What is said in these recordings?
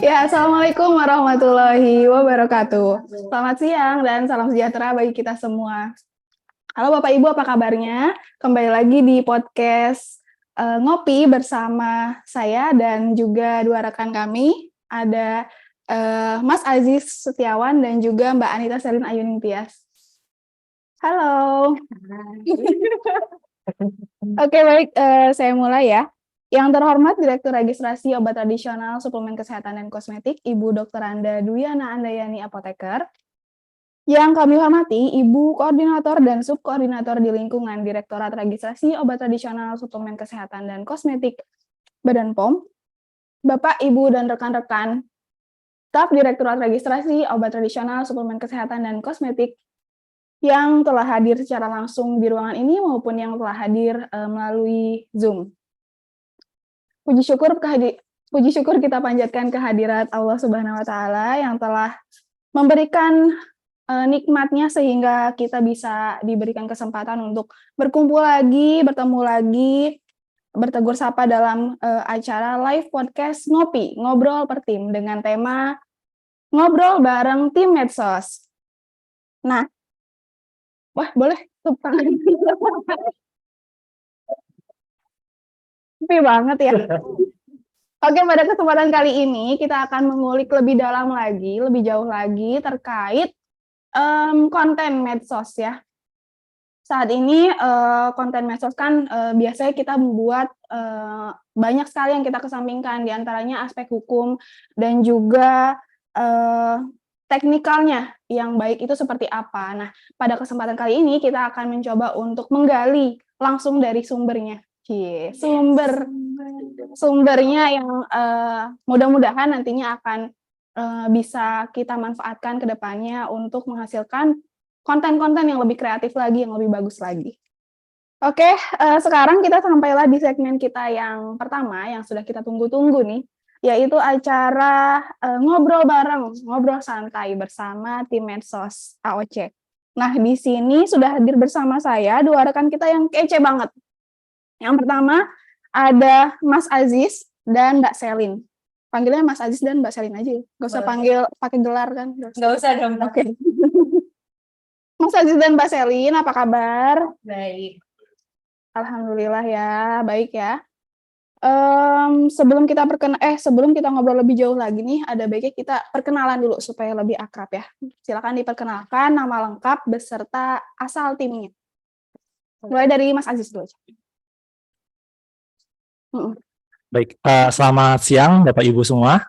Ya, Assalamualaikum warahmatullahi wabarakatuh. Selamat siang dan salam sejahtera bagi kita semua. Halo Bapak Ibu, apa kabarnya? Kembali lagi di podcast Ngopi bersama saya dan juga dua rekan kami. Ada Mas Aziz Setiawan dan juga Mbak Anita Selin Ayuning Tias. Halo. Oke, baik. Saya mulai ya. Yang terhormat Direktur Registrasi Obat Tradisional, Suplemen Kesehatan dan Kosmetik, Ibu Dr. Anda Duyana Andayani Apoteker. Yang kami hormati Ibu Koordinator dan Subkoordinator di lingkungan Direktorat Registrasi Obat Tradisional, Suplemen Kesehatan dan Kosmetik Badan POM, Bapak, Ibu, dan rekan-rekan staf Direktorat Registrasi Obat Tradisional, Suplemen Kesehatan dan Kosmetik yang telah hadir secara langsung di ruangan ini maupun yang telah hadir melalui Zoom. Puji syukur kita panjatkan kehadirat Allah Subhanahu wa taala yang telah memberikan nikmatnya sehingga kita bisa diberikan kesempatan untuk berkumpul lagi, bertemu lagi, bertegur sapa dalam acara live podcast Ngopi, Ngobrol per Tim dengan tema Ngobrol bareng Tim Medsos. Nah, wah boleh tepuk tangan. Sepi banget ya. Oke, pada kesempatan kali ini kita akan mengulik lebih dalam lagi, lebih jauh lagi terkait konten medsos ya. Saat ini konten medsos kan biasanya kita membuat banyak sekali yang kita kesampingkan, diantaranya aspek hukum dan juga teknikalnya yang baik itu seperti apa. Nah, pada kesempatan kali ini kita akan mencoba untuk menggali langsung dari sumbernya. Sumbernya yang mudah-mudahan nantinya akan bisa kita manfaatkan ke depannya untuk menghasilkan konten-konten yang lebih kreatif lagi, yang lebih bagus lagi. Oke, sekarang kita sampailah di segmen kita yang pertama, yang sudah kita tunggu-tunggu nih, yaitu acara ngobrol bareng, ngobrol santai bersama tim Medsos AOC. Nah, di sini sudah hadir bersama saya dua rekan kita yang kece banget. Yang pertama ada Mas Aziz dan Mbak Selin. Panggilnya Mas Aziz dan Mbak Selin aja. Gak usah panggil pakai gelar kan. Nggak usah dong. Oke. Mas Aziz dan Mbak Selin, apa kabar? Baik. Alhamdulillah ya, baik ya. Sebelum kita ngobrol lebih jauh lagi nih, ada baiknya kita perkenalan dulu supaya lebih akrab ya. Silakan diperkenalkan nama lengkap beserta asal timnya. Mulai dari Mas Aziz dulu aja. Baik, selamat siang Bapak Ibu semua.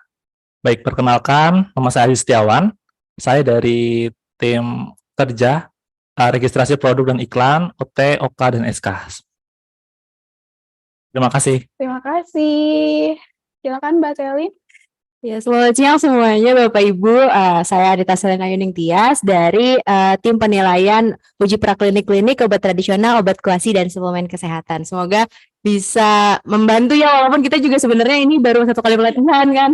Baik, perkenalkan nama saya Aziz Setiawan. Saya dari tim kerja registrasi produk dan iklan OT, OK, dan SK. Terima kasih. Terima kasih. Silakan Mbak Selin. Ya, selamat siang semuanya Bapak Ibu. Saya Anita Selin Ayuning Tias dari tim penilaian uji praklinik obat tradisional, obat kelasi, dan suplemen kesehatan. Semoga bisa membantu ya, walaupun kita juga sebenarnya ini baru satu kali pelatihan kan.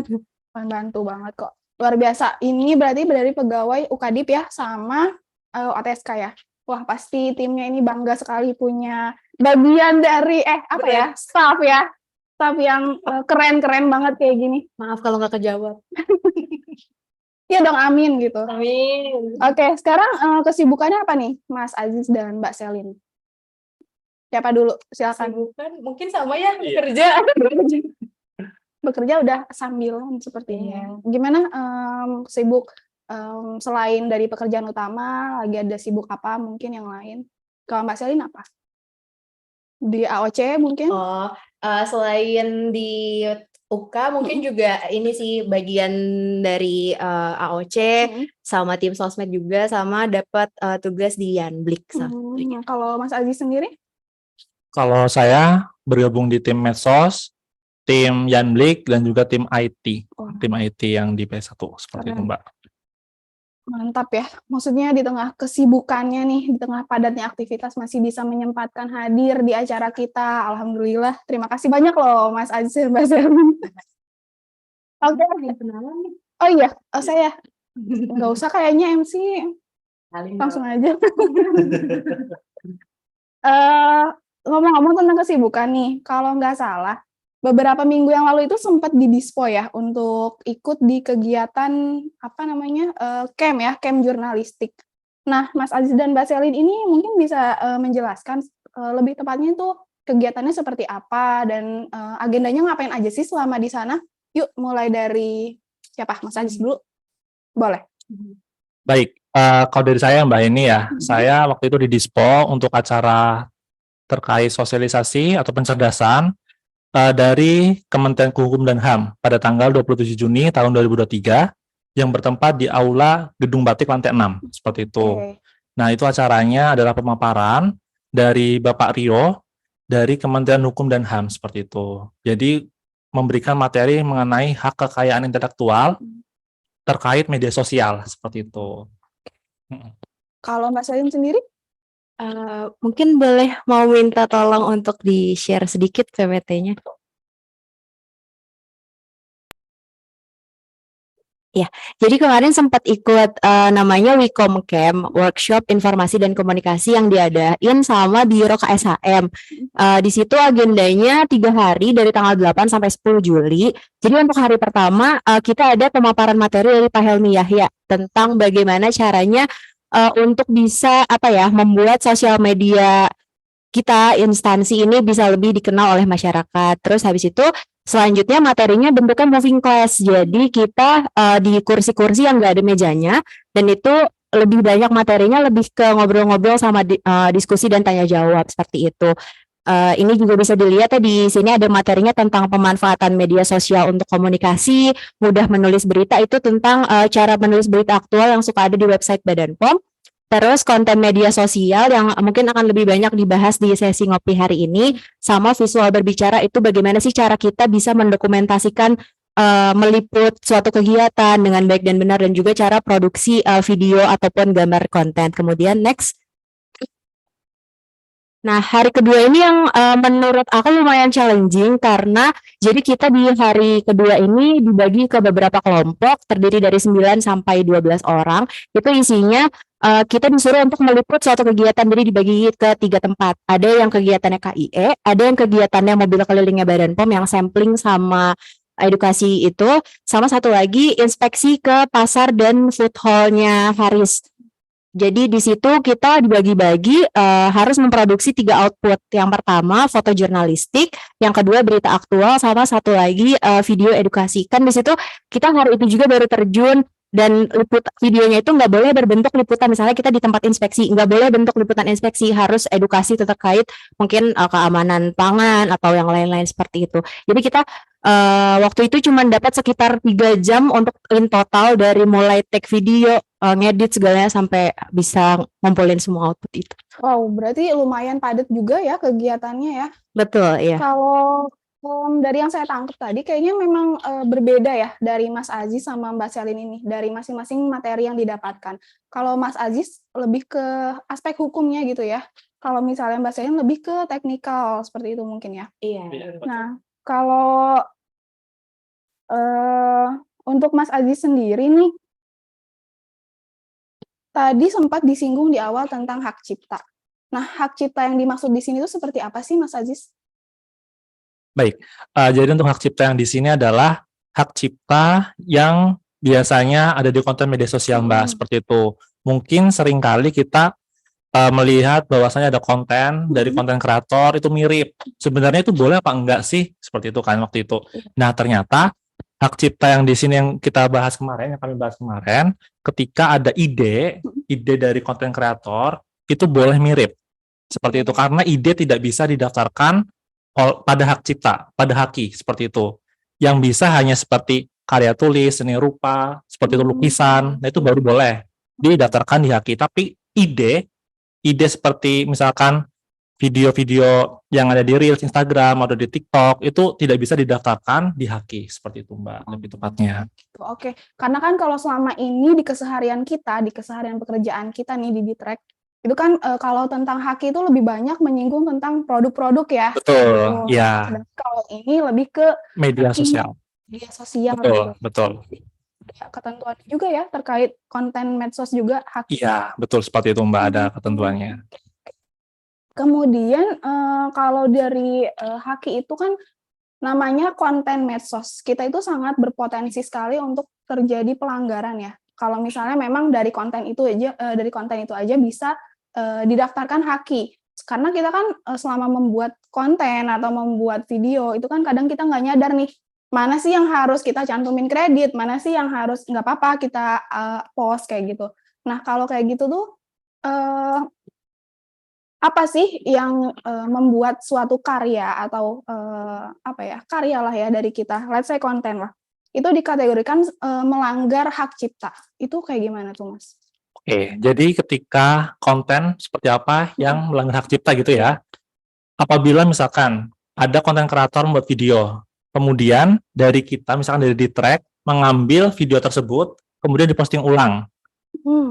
Membantu banget kok. Luar biasa. Ini berarti dari pegawai UKADIP ya sama OTSK ya. Wah, pasti timnya ini bangga sekali punya bagian dari staff ya. Staff yang keren-keren banget kayak gini. Maaf kalau nggak kejawab. Iya dong, amin gitu. Amin. Oke, sekarang kesibukannya apa nih Mas Aziz dan Mbak Selin? Siapa dulu? Silakan. Bukan, mungkin sama ya, Bekerja. Bekerja udah sambilan sepertinya. Gimana sibuk selain dari pekerjaan utama, lagi ada sibuk apa mungkin yang lain? Kalau Mbak Selin apa? Di AOC mungkin? Selain di UK mungkin juga ini sih bagian dari AOC sama tim sosmed juga, sama dapat tugas di Yanblik. Kalau Mas Aziz sendiri? Kalau saya bergabung di tim Medsos, tim Yanblik, dan juga tim IT. Tim IT yang di PS1, seperti itu Mbak. Mantap ya, maksudnya di tengah kesibukannya nih, di tengah padatnya aktivitas masih bisa menyempatkan hadir di acara kita. Alhamdulillah, terima kasih banyak loh Mas Aziz dan Mbak Selin. Oke. Oh iya, saya nggak usah kayaknya MC, langsung aja. Ngomong-ngomong tentang kesibukan nih, kalau nggak salah, beberapa minggu yang lalu itu sempat didispo ya untuk ikut di kegiatan camp jurnalistik. Nah, Mas Aziz dan Mbak Selin ini mungkin bisa menjelaskan lebih tepatnya itu kegiatannya seperti apa dan agendanya ngapain aja sih selama di sana? Yuk, mulai dari siapa? Mas Aziz dulu, boleh. Baik, kalau dari saya Mbak ini ya, saya waktu itu didispo untuk acara terkait sosialisasi atau pencerdasan dari Kementerian Hukum dan HAM pada tanggal 27 Juni tahun 2023 yang bertempat di Aula Gedung Batik lantai 6, seperti itu. Oke. Nah, itu acaranya adalah pemaparan dari Bapak Rio dari Kementerian Hukum dan HAM, seperti itu. Jadi, memberikan materi mengenai hak kekayaan intelektual terkait media sosial, seperti itu. Kalau Mbak Selin sendiri? Mungkin boleh mau minta tolong untuk di-share sedikit PPT-nya. Ya, jadi kemarin sempat ikut namanya Wikom Camp, workshop informasi dan komunikasi yang diadain sama Biro KSHM. Di situ agendanya 3 hari dari tanggal 8 sampai 10 Juli. Jadi untuk hari pertama kita ada pemaparan materi dari Pak Helmi Yahya tentang bagaimana caranya untuk bisa membuat sosial media kita instansi ini bisa lebih dikenal oleh masyarakat. Terus habis itu selanjutnya materinya bentuknya moving class. Jadi kita di kursi-kursi yang nggak ada mejanya dan itu lebih banyak materinya lebih ke ngobrol-ngobrol sama diskusi dan tanya jawab seperti itu. Ini juga bisa dilihat ya di sini ada materinya tentang pemanfaatan media sosial untuk komunikasi, mudah menulis berita itu tentang cara menulis berita aktual yang suka ada di website Badan POM. Terus konten media sosial yang mungkin akan lebih banyak dibahas di sesi ngopi hari ini, sama visual berbicara itu bagaimana sih cara kita bisa mendokumentasikan meliput suatu kegiatan dengan baik dan benar dan juga cara produksi video ataupun gambar konten. Kemudian next. Nah, hari kedua ini yang menurut aku lumayan challenging karena jadi kita di hari kedua ini dibagi ke beberapa kelompok terdiri dari 9 sampai 12 orang. Itu isinya kita disuruh untuk meliput suatu kegiatan, jadi dibagi ke 3 tempat. Ada yang kegiatannya KIE, ada yang kegiatannya mobil kelilingnya Badan POM yang sampling sama edukasi itu, sama satu lagi inspeksi ke pasar dan food hall-nya Haris. Jadi di situ kita dibagi-bagi harus memproduksi 3 output. Yang pertama foto jurnalistik, yang kedua berita aktual, sama satu lagi video edukasi. Kan di situ kita hari itu juga baru terjun dan videonya itu nggak boleh berbentuk liputan. Misalnya kita di tempat inspeksi, nggak boleh bentuk liputan inspeksi, harus edukasi terkait mungkin keamanan pangan atau yang lain-lain seperti itu. Jadi kita waktu itu cuma dapat sekitar 3 jam untuk in total dari mulai take video, ngedit segalanya sampai bisa ngumpulin semua output itu. Wow, berarti lumayan padat juga ya kegiatannya ya. Betul, iya. Kalau dari yang saya tangkap tadi kayaknya memang berbeda ya dari Mas Aziz sama Mbak Selin ini, dari masing-masing materi yang didapatkan. Kalau Mas Aziz lebih ke aspek hukumnya gitu ya. Kalau misalnya Mbak Selin lebih ke teknikal seperti itu mungkin ya. Iya. Nah, kalau untuk Mas Aziz sendiri nih, tadi sempat disinggung di awal tentang hak cipta. Nah, hak cipta yang dimaksud di sini itu seperti apa sih, Mas Aziz? Baik, jadi untuk hak cipta yang di sini adalah hak cipta yang biasanya ada di konten media sosial, Mbak, seperti itu. Mungkin seringkali kita melihat bahwasanya ada konten dari konten kreator itu mirip. Sebenarnya itu boleh apa enggak sih? Seperti itu kan waktu itu. Nah, ternyata hak cipta yang di sini yang kita bahas kemarin, yang kami bahas kemarin, ketika ada ide dari konten kreator itu boleh mirip. Seperti itu karena ide tidak bisa didaftarkan pada hak cipta, pada haki, seperti itu. Yang bisa hanya seperti karya tulis, seni rupa, seperti itu lukisan, nah itu baru boleh didaftarkan di haki. Tapi ide seperti misalkan video-video yang ada di Reels Instagram atau di TikTok itu tidak bisa didaftarkan di haki, seperti itu Mbak, lebih tepatnya. Oke, karena kan kalau selama ini di keseharian kita, di keseharian pekerjaan kita nih di Ditrek, itu kan kalau tentang haki itu lebih banyak menyinggung tentang produk-produk ya. Betul, ya. Dan kalau ini lebih ke Media sosial. Media sosial. Betul. Ada ketentuan juga ya terkait konten medsos juga haki. Iya, betul seperti itu Mbak, ada ketentuannya. Kemudian kalau dari haki itu kan namanya konten medsos. Kita itu sangat berpotensi sekali untuk terjadi pelanggaran ya. Kalau misalnya memang dari konten itu aja bisa didaftarkan haki. Karena kita kan selama membuat konten atau membuat video itu kan kadang kita nggak nyadar nih, mana sih yang harus kita cantumin kredit, mana sih yang harus nggak apa-apa kita post kayak gitu. Nah kalau kayak gitu tuh apa sih yang membuat suatu karya atau karya lah ya dari kita, let's say konten lah, itu dikategorikan melanggar hak cipta. Itu kayak gimana tuh Mas? Oke, jadi ketika konten seperti apa yang melanggar hak cipta gitu ya, apabila misalkan ada konten kreator membuat video, kemudian dari kita, misalkan dari di-track, mengambil video tersebut, kemudian diposting ulang.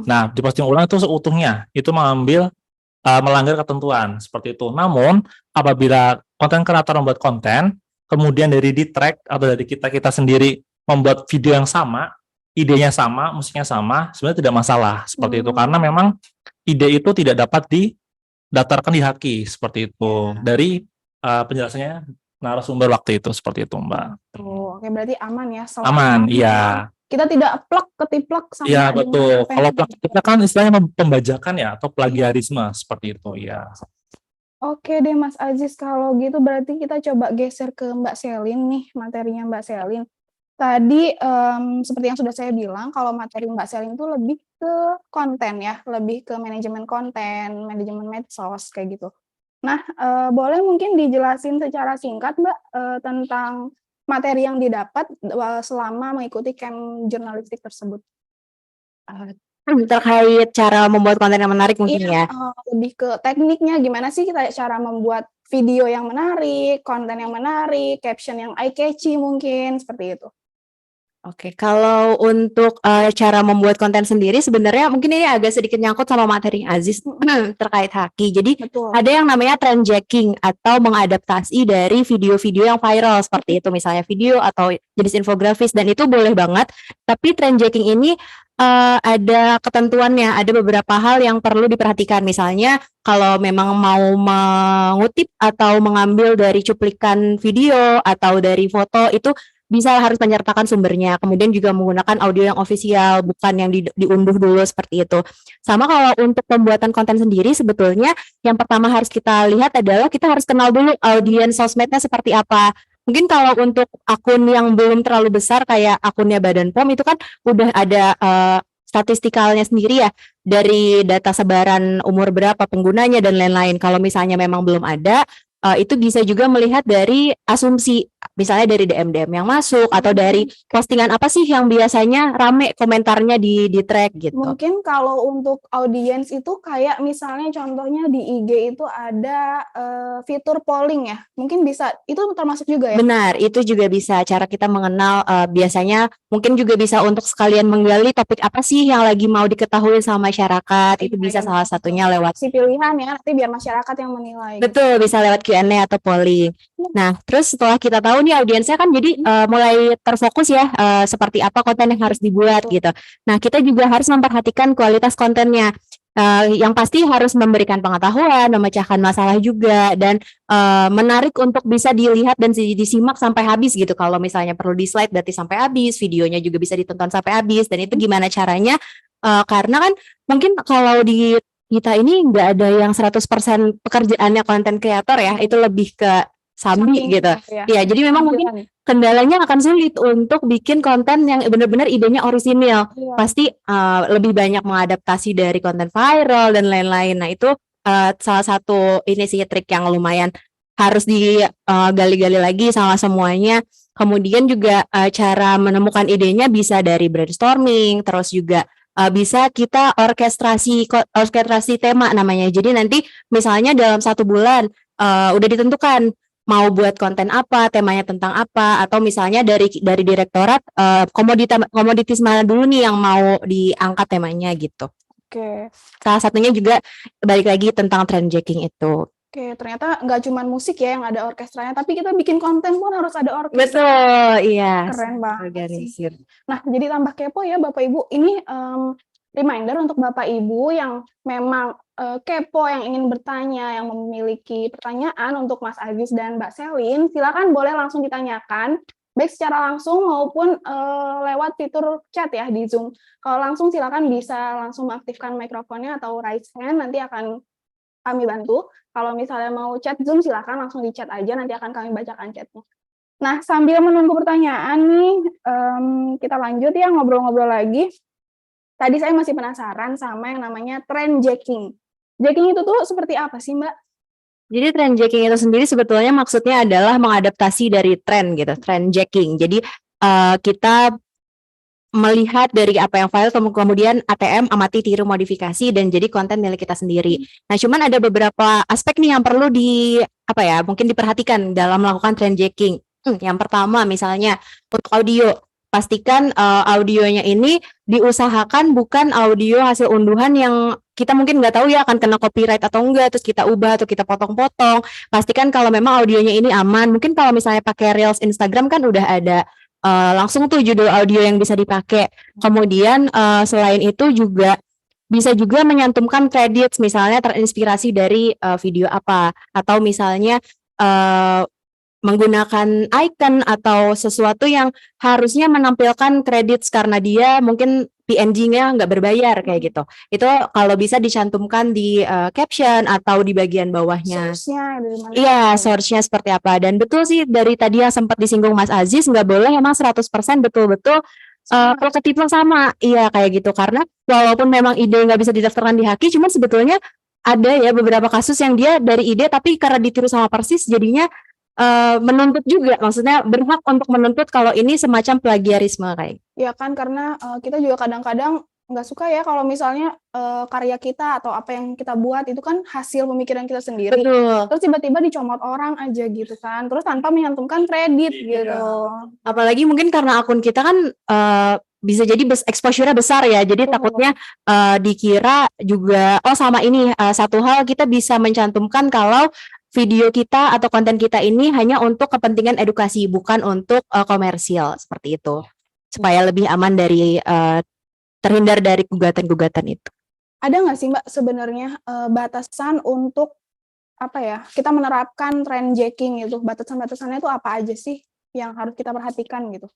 Nah, diposting ulang itu seutuhnya, itu melanggar ketentuan, seperti itu. Namun, apabila konten kreator membuat konten, kemudian dari di-track atau dari kita sendiri membuat video yang sama, idenya sama, musiknya sama, sebenarnya tidak masalah seperti itu, karena memang ide itu tidak dapat didaftarkan di haki seperti itu dari penjelasannya narasumber waktu itu seperti itu Mbak. Oke, berarti aman ya. Aman, iya. Kita tidak ketiplek sama Iya betul. apa yang Kalau kita kan istilahnya pembajakan ya atau plagiarisme seperti itu ya. Oke deh Mas Aziz, kalau gitu berarti kita coba geser ke Mbak Selin nih, materinya Mbak Selin. Tadi seperti yang sudah saya bilang, kalau materi Mbak Selin itu lebih ke konten ya, lebih ke manajemen konten, manajemen medsos kayak gitu. Nah, boleh mungkin dijelasin secara singkat Mbak tentang materi yang didapat selama mengikuti camp jurnalistik tersebut? Terkait cara membuat konten yang menarik mungkin ya? Lebih ke tekniknya, gimana sih kita cara membuat video yang menarik, konten yang menarik, caption yang eye-catchy mungkin, seperti itu. Oke, kalau untuk cara membuat konten sendiri sebenarnya mungkin ini agak sedikit nyangkut sama materi Aziz terkait haki. Jadi ada yang namanya trend jacking atau mengadaptasi dari video-video yang viral seperti itu, misalnya video atau jenis infografis, dan itu boleh banget. Tapi trend jacking ini ada ketentuannya, ada beberapa hal yang perlu diperhatikan. Misalnya kalau memang mau mengutip atau mengambil dari cuplikan video atau dari foto itu harus menyertakan sumbernya, kemudian juga menggunakan audio yang ofisial, bukan yang diunduh dulu seperti itu. Sama kalau untuk pembuatan konten sendiri, sebetulnya yang pertama harus kita lihat adalah kita harus kenal dulu audiens sosmednya seperti apa. Mungkin kalau untuk akun yang belum terlalu besar kayak akunnya Badan POM itu kan udah ada statistikalnya sendiri ya, dari data sebaran umur berapa penggunanya dan lain-lain. Kalau misalnya memang belum ada, itu bisa juga melihat dari asumsi, misalnya dari DM-DM yang masuk atau dari postingan apa sih yang biasanya rame komentarnya di track gitu. Mungkin kalau untuk audiens itu kayak misalnya contohnya di IG itu ada fitur polling ya, mungkin bisa, itu termasuk juga ya? Benar, itu juga bisa cara kita mengenal, biasanya mungkin juga bisa untuk sekalian menggali topik apa sih yang lagi mau diketahui sama masyarakat, itu bisa salah satunya lewat si pilihan ya, nanti biar masyarakat yang menilai. Betul, bisa lewat Q&A atau polling. Nah, terus setelah kita tahu nih audiensnya kan jadi mulai terfokus ya, seperti apa konten yang harus dibuat gitu. Nah, kita juga harus memperhatikan kualitas kontennya. Yang pasti harus memberikan pengetahuan, memecahkan masalah juga, dan menarik untuk bisa dilihat dan disimak sampai habis gitu. Kalau misalnya perlu di slide berarti sampai habis, videonya juga bisa ditonton sampai habis, dan itu gimana caranya? Karena kan mungkin kalau di kita ini nggak ada yang 100% pekerjaannya konten kreator ya, itu lebih ke sambil gitu. Ya, jadi memang mungkin kendalanya akan sulit untuk bikin konten yang benar-benar idenya orisinil. Pasti lebih banyak mengadaptasi dari konten viral dan lain-lain. Nah, itu salah satu ini sih trik yang lumayan harus digali-gali lagi sama semuanya. Kemudian juga cara menemukan idenya bisa dari brainstorming, terus juga bisa kita orkestrasi tema namanya. Jadi nanti misalnya dalam 1 bulan udah ditentukan mau buat konten apa, temanya tentang apa, atau misalnya dari direktorat komoditas mana dulu nih yang mau diangkat temanya gitu. Oke. Salah satunya juga balik lagi tentang trend jacking itu. Oke, ternyata nggak cuma musik ya yang ada orkestranya, tapi kita bikin konten pun harus ada orkestra. Betul, iya. Keren banget organisir. Nah, jadi tambah kepo ya Bapak Ibu, ini reminder untuk Bapak Ibu yang memang kepo, yang ingin bertanya, yang memiliki pertanyaan untuk Mas Aziz dan Mbak Selin, silakan boleh langsung ditanyakan, baik secara langsung maupun lewat fitur chat ya di Zoom. Kalau langsung silakan bisa langsung mengaktifkan mikrofonnya atau raise hand, nanti akan kami bantu. Kalau misalnya mau chat Zoom, silakan langsung di chat aja, nanti akan kami bacakan chatnya. Nah, sambil menunggu pertanyaan nih, kita lanjut ya ngobrol-ngobrol lagi. Tadi saya masih penasaran sama yang namanya trend jacking. Jacking itu tuh seperti apa sih, Mbak? Jadi trend jacking itu sendiri sebetulnya maksudnya adalah mengadaptasi dari tren gitu, trend jacking. Jadi kita melihat dari apa yang viral kemudian ATM amati tiru modifikasi dan jadi konten milik kita sendiri. Nah, cuman ada beberapa aspek nih yang perlu mungkin diperhatikan dalam melakukan trend jacking. Yang pertama misalnya untuk audio, pastikan audionya ini diusahakan bukan audio hasil unduhan yang kita mungkin nggak tahu ya akan kena copyright atau enggak, terus kita ubah atau kita potong-potong. Pastikan kalau memang audionya ini aman. Mungkin kalau misalnya pakai Reels Instagram kan udah ada langsung tuh judul audio yang bisa dipakai. Kemudian selain itu juga bisa juga menyantumkan credits, misalnya terinspirasi dari video apa, atau misalnya menggunakan icon atau sesuatu yang harusnya menampilkan credits karena dia mungkin PNG-nya nggak berbayar kayak gitu. Itu kalau bisa dicantumkan di caption atau di bagian bawahnya. Source-nya dari mana? Iya, source-nya seperti apa. Dan betul sih dari tadi yang sempat disinggung Mas Aziz, nggak boleh emang 100% betul-betul prototipe sama. Iya, kayak gitu. Karena walaupun memang ide nggak bisa didaftarkan di Haki, cuman sebetulnya ada ya beberapa kasus yang dia dari ide tapi karena ditiru sama persis jadinya menuntut juga. Maksudnya berhak untuk menuntut kalau ini semacam plagiarisme kayak. Ya kan, karena kita juga kadang-kadang nggak suka ya kalau misalnya karya kita atau apa yang kita buat itu kan hasil pemikiran kita sendiri. Betul. Terus tiba-tiba dicomot orang aja gitu kan. Terus tanpa menyantumkan kredit gitu. Apalagi mungkin karena akun kita kan bisa jadi exposure-nya besar ya. Jadi takutnya dikira juga sama ini satu hal kita bisa mencantumkan kalau video kita atau konten kita ini hanya untuk kepentingan edukasi, bukan untuk komersial seperti itu. Supaya lebih aman dari terhindar dari gugatan-gugatan itu. Ada nggak sih Mbak sebenarnya batasan untuk kita menerapkan trend jacking itu? Batasan-batasannya itu apa aja sih yang harus kita perhatikan gitu?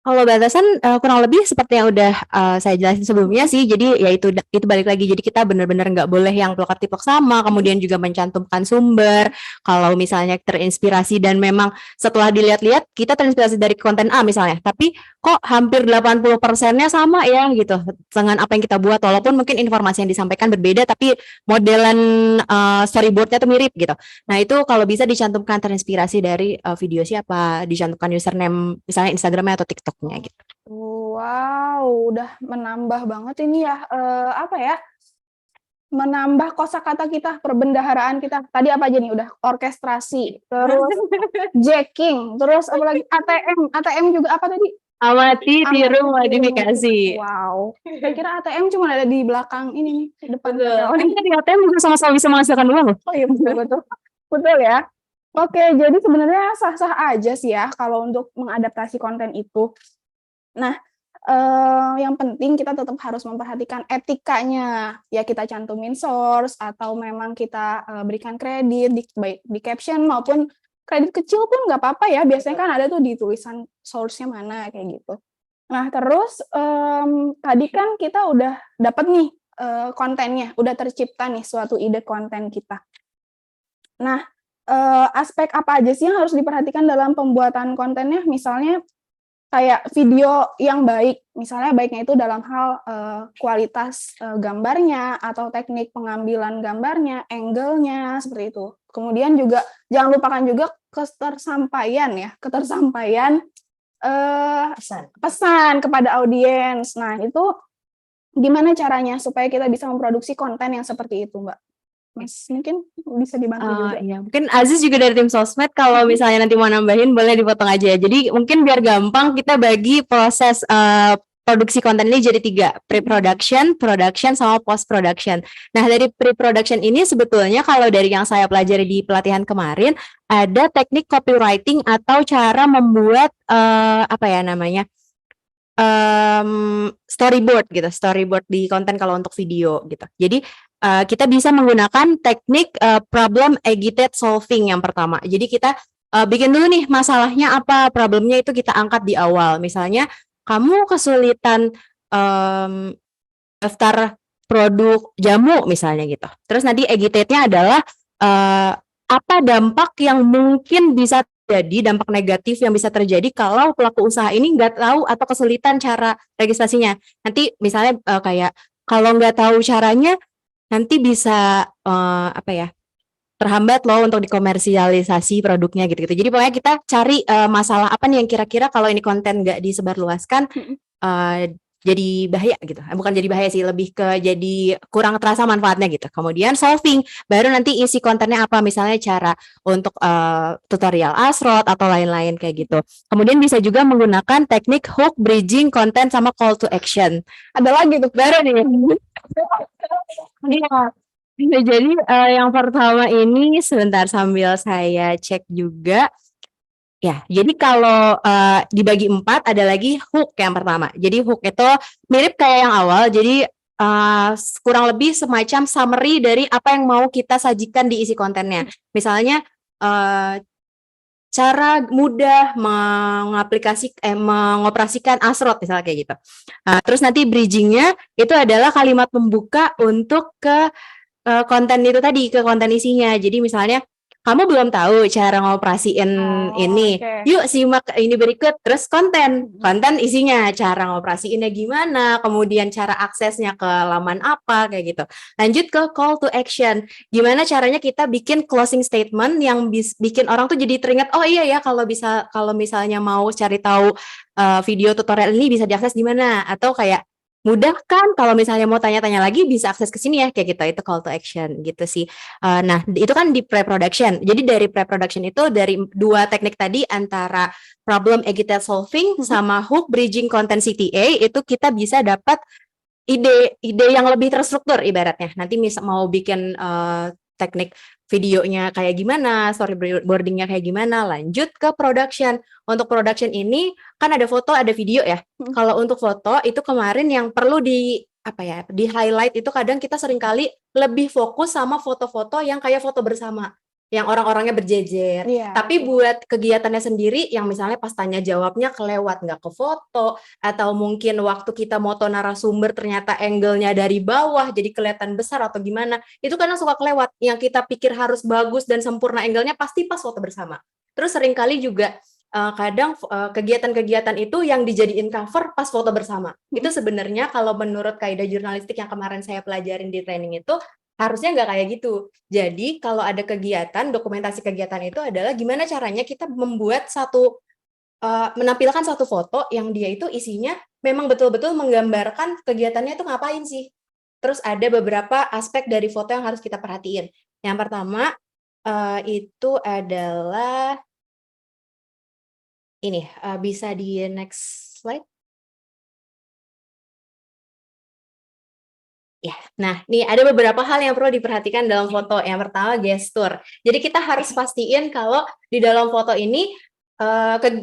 Kalau batasan kurang lebih seperti yang udah saya jelasin sebelumnya sih. Jadi ya itu balik lagi. Jadi kita benar-benar nggak boleh yang plok-plok sama. Kemudian juga mencantumkan sumber. Kalau misalnya terinspirasi dan memang setelah dilihat-lihat kita terinspirasi dari konten A misalnya. Tapi kok hampir 80%-nya sama ya gitu dengan apa yang kita buat. Walaupun mungkin informasi yang disampaikan berbeda tapi modelan storyboard-nya tuh mirip gitu. Nah itu kalau bisa dicantumkan terinspirasi dari video siapa. Dicantumkan username misalnya Instagramnya atau TikTok. Gitu. Wow, udah menambah banget ini ya, menambah kosakata kita, perbendaharaan kita. Tadi apa aja nih? Udah orkestrasi, terus jacking, terus apa lagi? ATM juga apa tadi? Amati, tiru, modifikasi. Wow, saya kira ATM cuma ada di belakang ini nih, di depan. Di ATM juga sama-sama bisa menghasilkan uang. Oh iya, betul. Betul ya. Oke, jadi sebenarnya sah-sah aja sih ya kalau untuk mengadaptasi konten itu. Nah, yang penting kita tetap harus memperhatikan etikanya. Ya kita cantumin source atau memang kita berikan kredit baik di caption maupun kredit kecil pun nggak apa-apa ya. Biasanya kan ada tuh di tulisan source-nya mana kayak gitu. Nah, terus tadi kan kita udah dapat nih kontennya, udah tercipta nih suatu ide konten kita. Nah, aspek apa aja sih yang harus diperhatikan dalam pembuatan kontennya? Misalnya kayak video yang baik, misalnya baiknya itu dalam hal kualitas gambarnya atau teknik pengambilan gambarnya, angle-nya seperti itu. Kemudian juga jangan lupakan juga ketersampaian pesan kepada audiens. Nah, itu gimana caranya supaya kita bisa memproduksi konten yang seperti itu, Mbak? Mas, mungkin bisa dibantu juga. Iya. Mungkin Aziz juga dari tim sosmed, kalau misalnya nanti mau nambahin boleh dipotong aja. Jadi mungkin biar gampang kita bagi proses produksi konten ini jadi 3, pre-production, production, sama post-production. Nah dari pre-production ini sebetulnya kalau dari yang saya pelajari di pelatihan kemarin, ada teknik copywriting atau cara membuat storyboard gitu, storyboard di konten kalau untuk video gitu. Jadi kita bisa menggunakan teknik problem agitate solving yang pertama. Jadi kita bikin dulu nih masalahnya apa, problemnya itu kita angkat di awal. Misalnya kamu kesulitan daftar produk jamu misalnya gitu. Terus nanti agitate-nya adalah apa dampak yang mungkin bisa jadi, dampak negatif yang bisa terjadi kalau pelaku usaha ini nggak tahu atau kesulitan cara registrasinya. Nanti misalnya kayak kalau nggak tahu caranya nanti bisa apa ya, terhambat loh untuk dikomersialisasi produknya gitu-gitu. Jadi pokoknya kita cari masalah apa nih yang kira-kira kalau ini konten nggak disebarluaskan jadi bahaya gitu. Bukan jadi bahaya sih, lebih ke jadi kurang terasa manfaatnya gitu. Kemudian solving, baru nanti isi kontennya apa, misalnya cara untuk tutorial Asrot atau lain-lain kayak gitu. Kemudian bisa juga menggunakan teknik hook, bridging, konten sama call to action. Ada lagi tuh. Baru nih. Iya. Jadi yang pertama ini sebentar sambil saya cek juga. Ya, jadi kalau dibagi 4 ada lagi hook yang pertama. Jadi hook itu mirip kayak yang awal. Jadi kurang lebih semacam summary dari apa yang mau kita sajikan di isi kontennya. Misalnya cara mudah mengoperasikan Asrot misalnya kayak gitu. Terus nanti bridgingnya itu adalah kalimat pembuka untuk ke konten itu tadi, ke konten isinya. Jadi misalnya kamu belum tahu cara ngoperasiin ini. Oke. Yuk simak ini berikut. Terus konten isinya cara ngoperasiinnya gimana, kemudian cara aksesnya ke laman apa kayak gitu. Lanjut ke call to action. Gimana caranya kita bikin closing statement yang bikin orang tuh jadi teringat, oh iya ya kalau misalnya mau cari tahu video tutorial ini bisa diakses di mana, atau kayak mudah kan kalau misalnya mau tanya-tanya lagi bisa akses ke sini ya kayak gitu. Itu call to action gitu sih. Nah itu kan di pre-production. Jadi dari pre-production itu dari 2 teknik tadi antara problem agitate solving sama hook, bridging, content CTA itu kita bisa dapat ide yang lebih terstruktur ibaratnya. Nanti mau bikin teknik videonya kayak gimana, storyboardingnya kayak gimana, lanjut ke production. Untuk production ini kan ada foto, ada video ya. Kalau untuk foto itu kemarin yang perlu di highlight itu kadang kita seringkali lebih fokus sama foto-foto yang kayak foto bersama, yang orang-orangnya berjejer. Tapi buat kegiatannya sendiri yang misalnya pas tanya jawabnya kelewat nggak ke foto, atau mungkin waktu kita moto narasumber ternyata angle-nya dari bawah jadi kelihatan besar atau gimana, itu kadang suka kelewat. Yang kita pikir harus bagus dan sempurna angle-nya pasti pas foto bersama. Terus seringkali juga kadang kegiatan-kegiatan itu yang dijadiin cover pas foto bersama. Itu sebenarnya kalau menurut kaidah jurnalistik yang kemarin saya pelajarin di training itu harusnya nggak kayak gitu. Jadi kalau ada kegiatan, dokumentasi kegiatan itu adalah gimana caranya kita membuat menampilkan satu foto yang dia itu isinya memang betul-betul menggambarkan kegiatannya itu ngapain sih. Terus ada beberapa aspek dari foto yang harus kita perhatiin. Yang pertama itu adalah ini, bisa di next slide. Ya, nah nih ada beberapa hal yang perlu diperhatikan dalam foto. Yang pertama gestur. Jadi kita harus pastiin kalau di dalam foto ini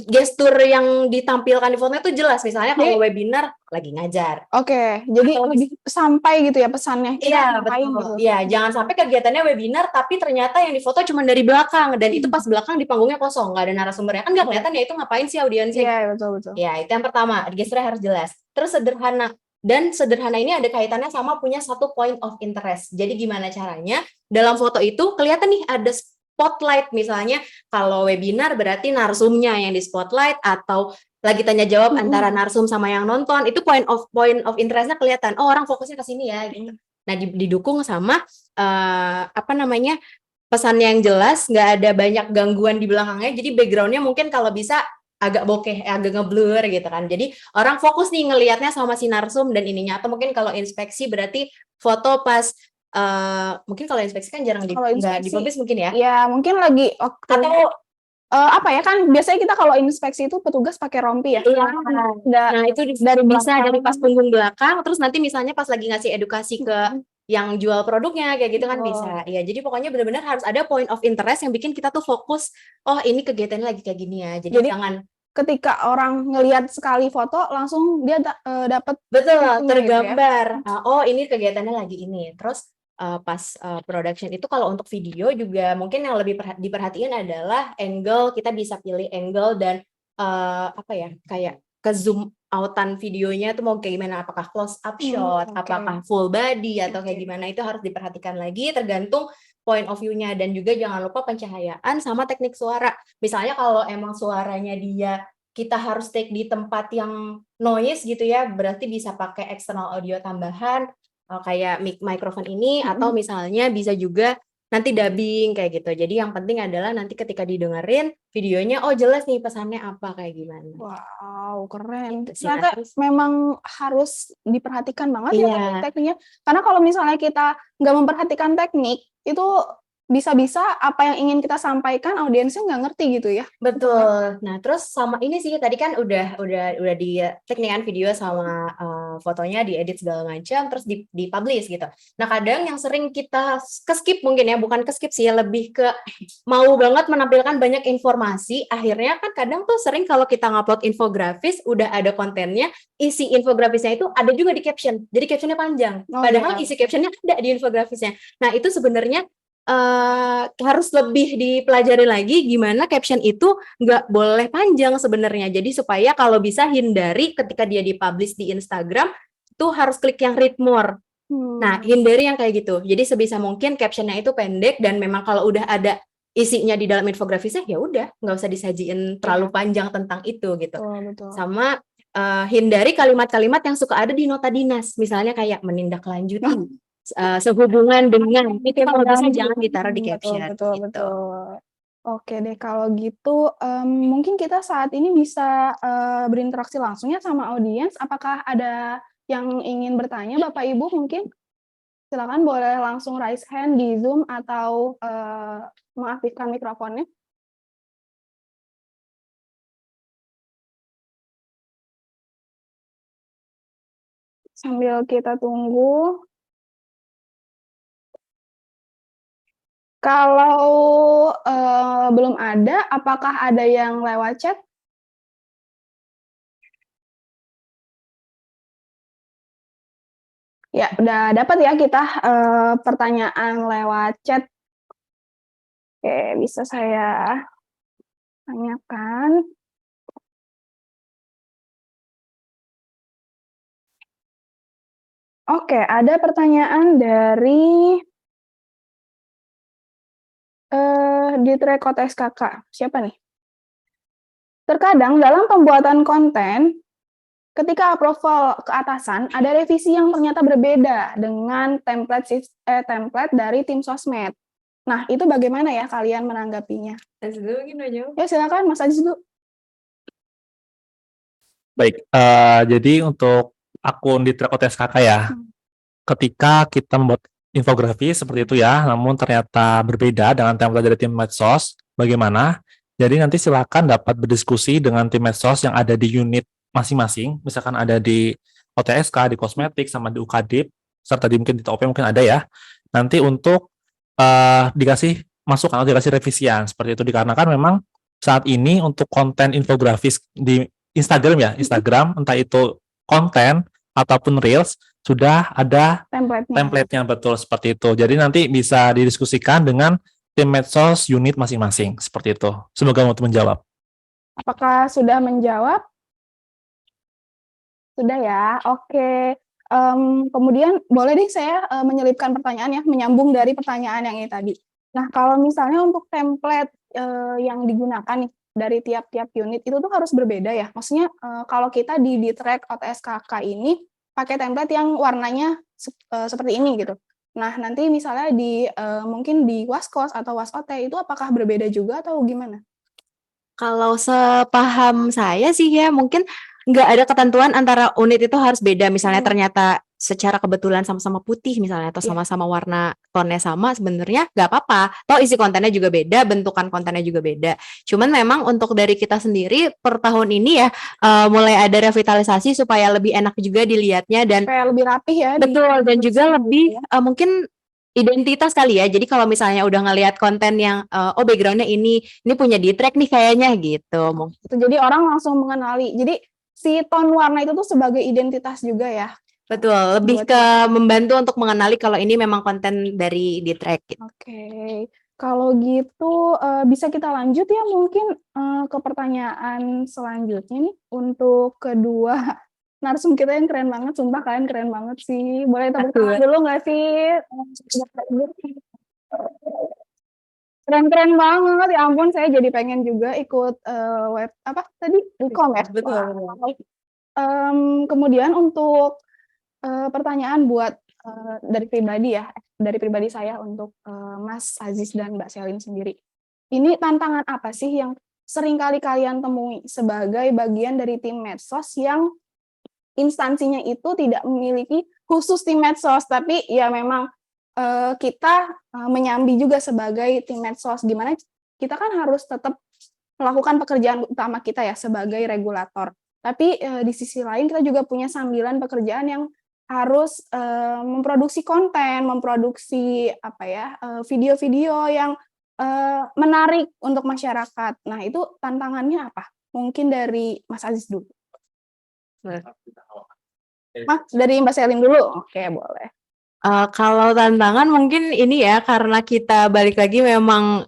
gestur yang ditampilkan di fotonya itu jelas. Misalnya kalau webinar lagi ngajar. Oke, jadi lebih sampai gitu ya pesannya. Iya, betul. Iya, jangan sampai kegiatannya webinar tapi ternyata yang difoto cuma dari belakang dan itu pas belakang di panggungnya kosong, nggak ada narasumbernya, kan nggak kelihatan ya itu ngapain sih audiensnya. Iya, betul. Ya, itu yang pertama, gesturnya harus jelas. Terus sederhana. Dan sederhana ini ada kaitannya sama punya satu point of interest. Jadi gimana caranya dalam foto itu kelihatan nih ada spotlight, misalnya kalau webinar berarti narsumnya yang di spotlight, atau lagi tanya jawab antara narsum sama yang nonton, itu point of interest-nya kelihatan. Oh, orang fokusnya ke sini ya gitu. Nah, didukung sama pesannya yang jelas, nggak ada banyak gangguan di belakangnya. Jadi background-nya mungkin kalau bisa agak bokeh, agak ngeblur gitu kan. Jadi orang fokus nih ngelihatnya sama si narsum dan ininya. Atau mungkin kalau inspeksi berarti foto pas mungkin kalau inspeksi kan jarang nggak dipublish mungkin ya. Iya, mungkin lagi waktu atau kan biasanya kita kalau inspeksi itu petugas pakai rompi ya. Iya. Nah, itu dari pas punggung belakang, terus nanti misalnya pas lagi ngasih edukasi ke yang jual produknya kayak gitu kan bisa. Ya, jadi pokoknya benar-benar harus ada point of interest yang bikin kita tuh fokus. Oh, ini kegiatannya lagi kayak gini ya. Jadi jangan ketika orang ngelihat sekali foto langsung dia dapat Betul, feel-nya gitu ya? tergambar. Oh, ini kegiatannya lagi ini. Terus pas production itu kalau untuk video juga mungkin yang lebih diperhatiin adalah angle. Kita bisa pilih angle dan apa ya, kayak ke zoom outan videonya tuh mau kayak gimana, apakah close up shot, Oke. apakah full body atau kayak Oke. gimana, itu harus diperhatikan lagi tergantung point of view-nya. Dan juga jangan lupa pencahayaan sama teknik suara. Misalnya kalau emang suaranya kita harus take di tempat yang noise gitu ya, berarti bisa pakai external audio tambahan kayak microphone ini, atau misalnya bisa juga nanti dubbing kayak gitu. Jadi yang penting adalah nanti ketika didengerin videonya, oh jelas nih pesannya apa, kayak gimana. Wow, keren. Gitu sih, Ternyata Mas. memang harus diperhatikan banget ya Iya. tekniknya. Karena kalau misalnya kita nggak memperhatikan teknik, itu bisa-bisa apa yang ingin kita sampaikan audiensnya nggak ngerti gitu ya. Betul. Nah, terus sama ini sih tadi kan udah di teknikan video sama fotonya diedit segala macam, terus dipublish gitu. Nah, kadang yang sering kita skip mungkin ya, bukan skip sih, lebih ke mau banget menampilkan banyak informasi. Akhirnya kan kadang tuh sering kalau kita ngupload infografis, udah ada kontennya, isi infografisnya itu ada juga di caption. Jadi captionnya panjang. Oh, Padahal iya. isi captionnya ada di infografisnya. Nah, itu sebenarnya harus lebih dipelajari lagi gimana caption itu nggak boleh panjang sebenarnya. Jadi supaya kalau bisa hindari ketika dia dipublish di Instagram tuh harus klik yang read more. Nah, hindari yang kayak gitu. Jadi sebisa mungkin captionnya itu pendek, dan memang kalau udah ada isinya di dalam infografisnya ya udah nggak usah disajiin terlalu panjang tentang itu gitu. Betul. Sama hindari kalimat-kalimat yang suka ada di nota dinas, misalnya kayak menindaklanjuti. Sehubungan dengan itu kalau bisa jangan ditaruh di caption. Betul. Oke deh, kalau gitu mungkin kita saat ini bisa berinteraksi langsung ya sama audiens. Apakah ada yang ingin bertanya, Bapak Ibu mungkin? Silakan boleh langsung raise hand di Zoom atau mengaktifkan mikrofonnya. Sambil kita tunggu. Kalau belum ada, apakah ada yang lewat chat? Ya, udah dapat ya kita pertanyaan lewat chat. Oke, bisa saya tanyakan. Oke, ada pertanyaan dari Ditrek SKK. Siapa nih? Terkadang dalam pembuatan konten, ketika approval ke atasan, ada revisi yang ternyata berbeda dengan template dari tim sosmed. Nah, itu bagaimana ya kalian menanggapinya? Ya, silakan Mas Aziz dulu. Baik, jadi untuk akun di Track SKK ya, ketika kita membuat infografis seperti itu ya, namun ternyata berbeda dengan template dari tim medsos, bagaimana? Jadi nanti silakan dapat berdiskusi dengan tim medsos yang ada di unit masing-masing, misalkan ada di OTSK, di kosmetik, sama di UKDIP, serta di mungkin di TOP mungkin ada ya. Nanti untuk dikasih masukan atau dikasih revisian seperti itu, dikarenakan memang saat ini untuk konten infografis di Instagram ya, Instagram entah itu konten ataupun reels sudah ada template-nya, betul seperti itu. Jadi nanti bisa didiskusikan dengan tim medsos unit masing-masing seperti itu. Semoga untuk menjawab. Apakah sudah menjawab? Sudah ya. Oke. Kemudian boleh deh saya menyelipkan pertanyaan ya, menyambung dari pertanyaan yang ini tadi. Nah, kalau misalnya untuk template yang digunakan nih dari tiap-tiap unit itu tuh harus berbeda ya. Maksudnya kalau kita di track OTSKK ini pakai template yang warnanya seperti ini gitu. Nah, nanti misalnya mungkin di Waskos atau Wasot itu apakah berbeda juga atau gimana? Kalau sepaham saya sih ya, mungkin nggak ada ketentuan antara unit itu harus beda. Misalnya ternyata secara kebetulan sama-sama putih misalnya, atau sama-sama warna tone sama, sebenarnya nggak apa-apa. Toh isi kontennya juga beda, bentukan kontennya juga beda. Cuman memang untuk dari kita sendiri per tahun ini ya, mulai ada revitalisasi supaya lebih enak juga dilihatnya dan supaya lebih rapih ya. betul, dan juga lebih mungkin identitas kali ya. Jadi kalau misalnya udah ngelihat konten yang oh backgroundnya ini punya di track nih kayaknya gitu. Itu jadi orang langsung mengenali. Jadi si tone warna itu tuh sebagai identitas juga ya. Betul, lebih Buat ke membantu untuk mengenali kalau ini memang konten dari di track gitu. Oke. Kalau gitu bisa kita lanjut ya mungkin ke pertanyaan selanjutnya nih untuk kedua narsum kita yang keren banget, sumpah kalian keren banget sih. Boleh tepuk tangan dulu nggak sih? Keren-keren banget, ya ampun saya jadi pengen juga ikut web apa tadi Ukom ya. Betul. Kemudian untuk pertanyaan buat dari pribadi ya, dari pribadi saya untuk Mas Aziz dan Mbak Selin sendiri. Ini tantangan apa sih yang sering kali kalian temui sebagai bagian dari tim medsos yang instansinya itu tidak memiliki khusus tim medsos, tapi ya memang kita menyambi juga sebagai tim medsos, di mana kita kan harus tetap melakukan pekerjaan utama kita ya sebagai regulator. Tapi di sisi lain kita juga punya sambilan pekerjaan yang harus memproduksi konten, memproduksi apa ya video-video yang menarik untuk masyarakat. Nah itu tantangannya apa? Mungkin dari Mas Aziz dulu. Dari Mbak Selin dulu, oke boleh. Kalau tantangan mungkin ini ya karena kita balik lagi memang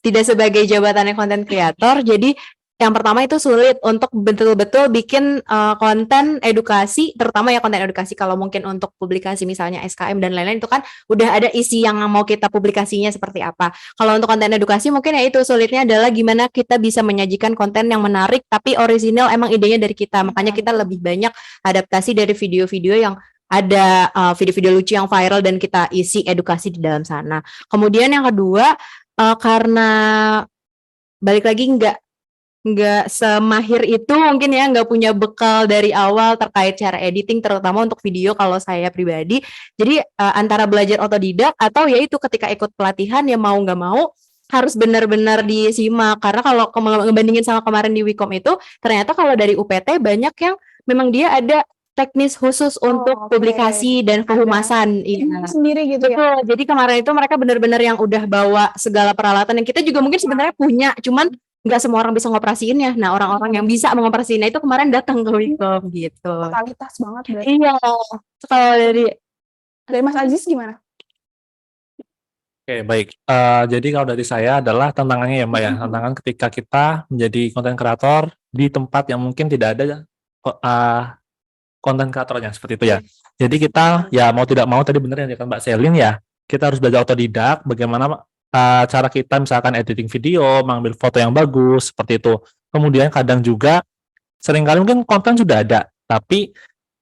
tidak sebagai jabatannya konten kreator, jadi yang pertama itu sulit untuk betul-betul bikin konten edukasi, terutama ya konten edukasi. Kalau mungkin untuk publikasi misalnya SKM dan lain-lain itu kan udah ada isi yang mau kita publikasinya seperti apa. Kalau untuk konten edukasi mungkin ya itu sulitnya adalah gimana kita bisa menyajikan konten yang menarik tapi orisinal emang idenya dari kita. Makanya kita lebih banyak adaptasi dari video-video yang ada video-video lucu yang viral dan kita isi edukasi di dalam sana. Kemudian yang kedua karena balik lagi nggak semahir itu mungkin ya, nggak punya bekal dari awal terkait cara editing terutama untuk video kalau saya pribadi. Jadi antara belajar otodidak atau ya itu ketika ikut pelatihan ya mau nggak mau harus benar-benar disimak, karena kalau ngebandingin sama kemarin di Wikom itu ternyata kalau dari UPT banyak yang memang dia ada teknis khusus untuk publikasi dan kehumasan sendiri gitu ya. Betul. Jadi kemarin itu mereka benar-benar yang udah bawa segala peralatan yang kita juga mungkin sebenarnya punya, cuman nggak semua orang bisa ngoperasiinnya. Nah, orang-orang yang bisa mengoperasiinnya itu kemarin datang ke Wikom gitu. Totalitas banget berarti. Iya. Kalau dari Mas Aziz gimana? Oke, baik. Jadi kalau dari saya adalah tantangannya ya Mbak ya, tantangan ketika kita menjadi konten kreator di tempat yang mungkin tidak ada konten kreatornya seperti itu ya. Jadi kita ya mau tidak mau tadi benar yang dikatakan Mbak Selin ya, kita harus belajar otodidak bagaimana cara kita misalkan editing video, mengambil foto yang bagus seperti itu. Kemudian kadang juga seringkali mungkin konten sudah ada, tapi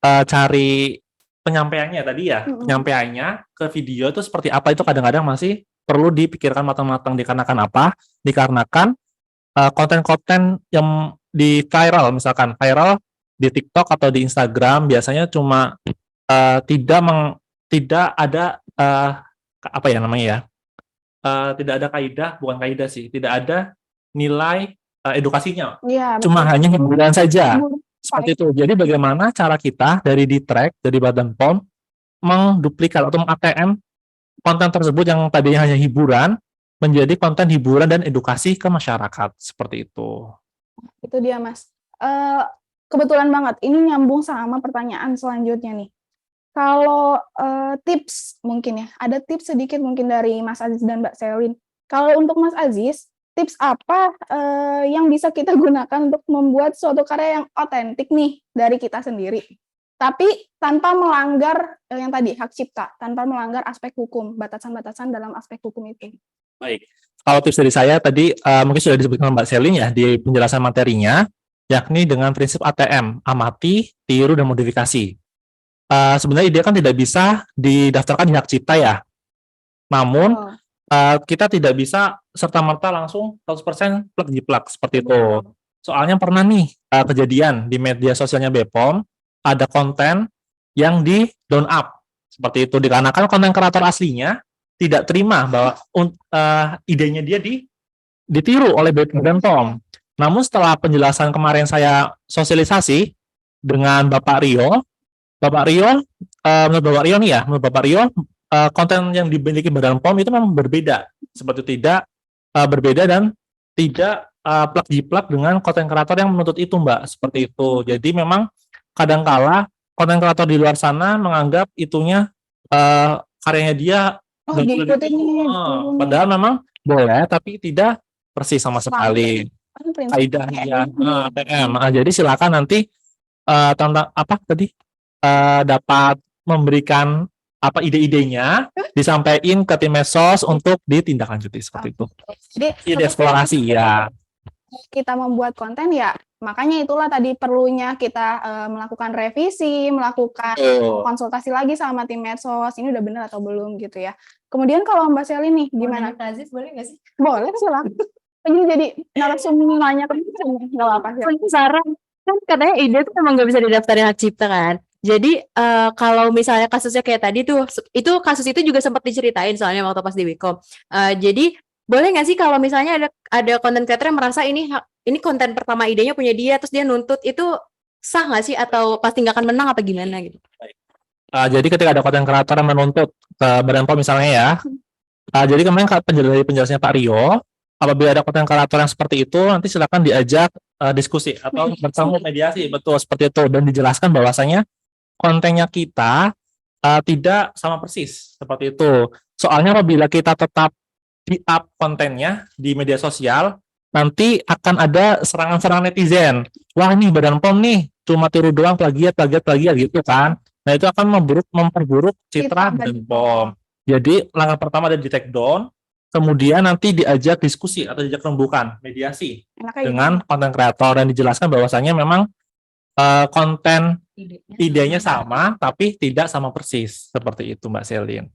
cari penyampaiannya tadi ya, penyampaiannya ke video itu seperti apa itu kadang-kadang masih perlu dipikirkan matang-matang. Dikarenakan apa? Dikarenakan konten-konten yang di viral, misalkan viral di TikTok atau di Instagram biasanya cuma tidak ada apa ya namanya ya, tidak ada kaidah, bukan kaidah sih, tidak ada nilai edukasinya, ya, cuma hanya hiburan saja. Seperti itu. Jadi bagaimana cara kita dari di track, dari Badan POM mengduplikat atau meng-ATM konten tersebut yang tadinya hanya hiburan menjadi konten hiburan dan edukasi ke masyarakat seperti itu. Itu dia Mas. Kebetulan banget ini nyambung sama pertanyaan selanjutnya nih. Kalau tips mungkin ya, ada tips sedikit mungkin dari Mas Aziz dan Mbak Selin. Kalau untuk Mas Aziz, tips apa yang bisa kita gunakan untuk membuat suatu karya yang otentik nih dari kita sendiri, tapi tanpa melanggar yang tadi hak cipta, tanpa melanggar aspek hukum, batasan-batasan dalam aspek hukum itu. Baik, kalau tips dari saya tadi mungkin sudah disebutkan Mbak Selin ya di penjelasan materinya, yakni dengan prinsip ATM, amati, tiru, dan modifikasi. Sebenarnya ide kan tidak bisa didaftarkan di hak cipta ya, namun kita tidak bisa serta-merta langsung 100% plug-jiplak seperti itu. Soalnya pernah nih kejadian di media sosialnya BPOM, ada konten yang di down up seperti itu, dikarenakan konten kreator aslinya tidak terima bahwa idenya dia ditiru oleh Badan POM. Namun setelah penjelasan kemarin saya sosialisasi dengan Bapak Rio, menurut Bapak Rio nih ya, menurut Bapak Rio konten yang dimiliki Badan POM itu memang berbeda, seperti tidak berbeda dan tidak plug dengan konten kreator yang menuntut itu, Mbak, seperti itu. Jadi memang kadangkala konten kreator di luar sana menganggap itunya karyanya dia Oh, nggak boleh diikutin ditiru. nih. Padahal memang boleh, tapi tidak persis sama sekali. Kan prinsip Kaidahnya ATM. ATM. Jadi silakan nanti tentang apa tadi dapat memberikan apa ide-idenya disampaikan ke tim medsos untuk ditindaklanjuti seperti itu. Jadi Ide eksplorasi ya. kita membuat konten ya, makanya itulah tadi perlunya kita melakukan revisi, melakukan konsultasi lagi sama tim medsos, ini udah benar atau belum gitu ya. Kemudian kalau Mbak Selin nih, gimana? Nazif boleh nggak sih? Boleh silakan. Ini jadi narasumber nanya ke nggak apa sih. Saran kan katanya ide tuh emang nggak bisa didaftarin hak cipta kan. Jadi kalau misalnya kasusnya kayak tadi tuh, itu kasus itu juga sempat diceritain soalnya waktu pas di Wikom. Jadi boleh nggak sih kalau misalnya ada konten creator yang merasa ini konten pertama idenya punya dia, terus dia nuntut, itu sah nggak sih atau pasti nggak akan menang apa gimana gitu? Jadi ketika ada konten kreator yang menuntut ke Badan POM misalnya ya, jadi kemarin dari penjelasannya Pak Rio, apabila ada konten kreator yang seperti itu, nanti silakan diajak diskusi atau bertemu mediasi, betul seperti itu, dan dijelaskan bahwasanya kontennya kita tidak sama persis seperti itu. Soalnya apabila kita tetap di-up kontennya di media sosial, nanti akan ada serangan-serangan netizen. Wah, nih Badan POM nih cuma tiru doang, plagiat gitu kan. Nah, itu akan memperburuk citra Badan POM. Jadi langkah pertama ada di take down, kemudian nanti diajak diskusi atau diajak rembukan, mediasi dengan konten kreator dan dijelaskan bahwasanya memang konten idenya sama tapi tidak sama persis, seperti itu Mbak Selin.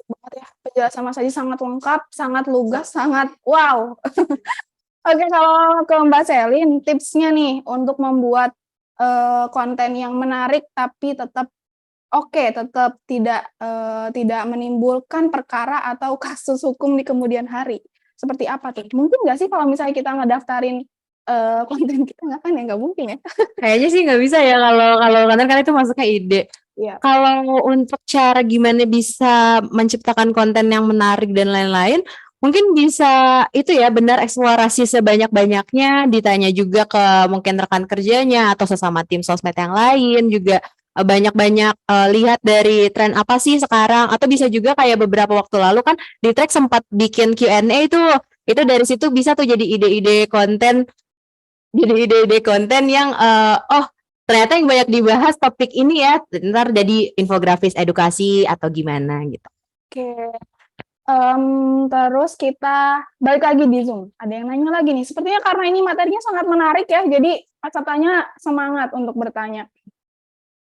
Banget ya, penjelasan Mas Haji sangat lengkap, sangat lugas, sangat wow. Oke, kalau ke Mbak Selin, tipsnya nih untuk membuat konten yang menarik tapi tetap tetap tidak menimbulkan perkara atau kasus hukum di kemudian hari. Seperti apa tuh? Mungkin nggak sih kalau misalnya kita ngedaftarin konten kita nggak mungkin ya? Kayaknya sih nggak bisa ya kalau konten kan itu masuknya ide. Iya. Kalau untuk cara gimana bisa menciptakan konten yang menarik dan lain-lain, mungkin bisa itu ya, benar eksplorasi sebanyak-banyaknya, ditanya juga ke mungkin rekan kerjanya atau sesama tim sosmed yang lain, juga banyak-banyak lihat dari tren apa sih sekarang, atau bisa juga kayak beberapa waktu lalu kan di Track sempat bikin Q&A itu dari situ bisa tuh jadi ide-ide konten yang ternyata yang banyak dibahas topik ini ya, ntar jadi infografis edukasi atau gimana gitu. Oke. Terus kita balik lagi di Zoom. Ada yang nanya lagi nih. Sepertinya karena ini materinya sangat menarik ya, jadi pesertanya semangat untuk bertanya.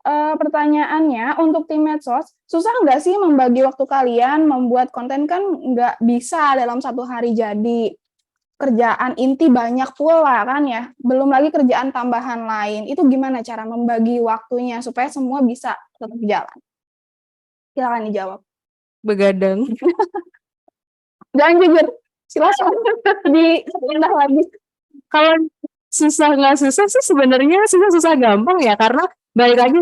Pertanyaannya, untuk tim medsos, susah nggak sih membagi waktu kalian membuat konten? Kan nggak bisa dalam satu hari jadi. Kerjaan inti banyak pula kan ya, belum lagi kerjaan tambahan lain. Itu gimana cara membagi waktunya supaya semua bisa tetap jalan? Silakan dijawab. Begadang. Jangan jujur, silakan diindah lagi. Kalau susah nggak susah sih sebenarnya susah gampang ya, karena balik lagi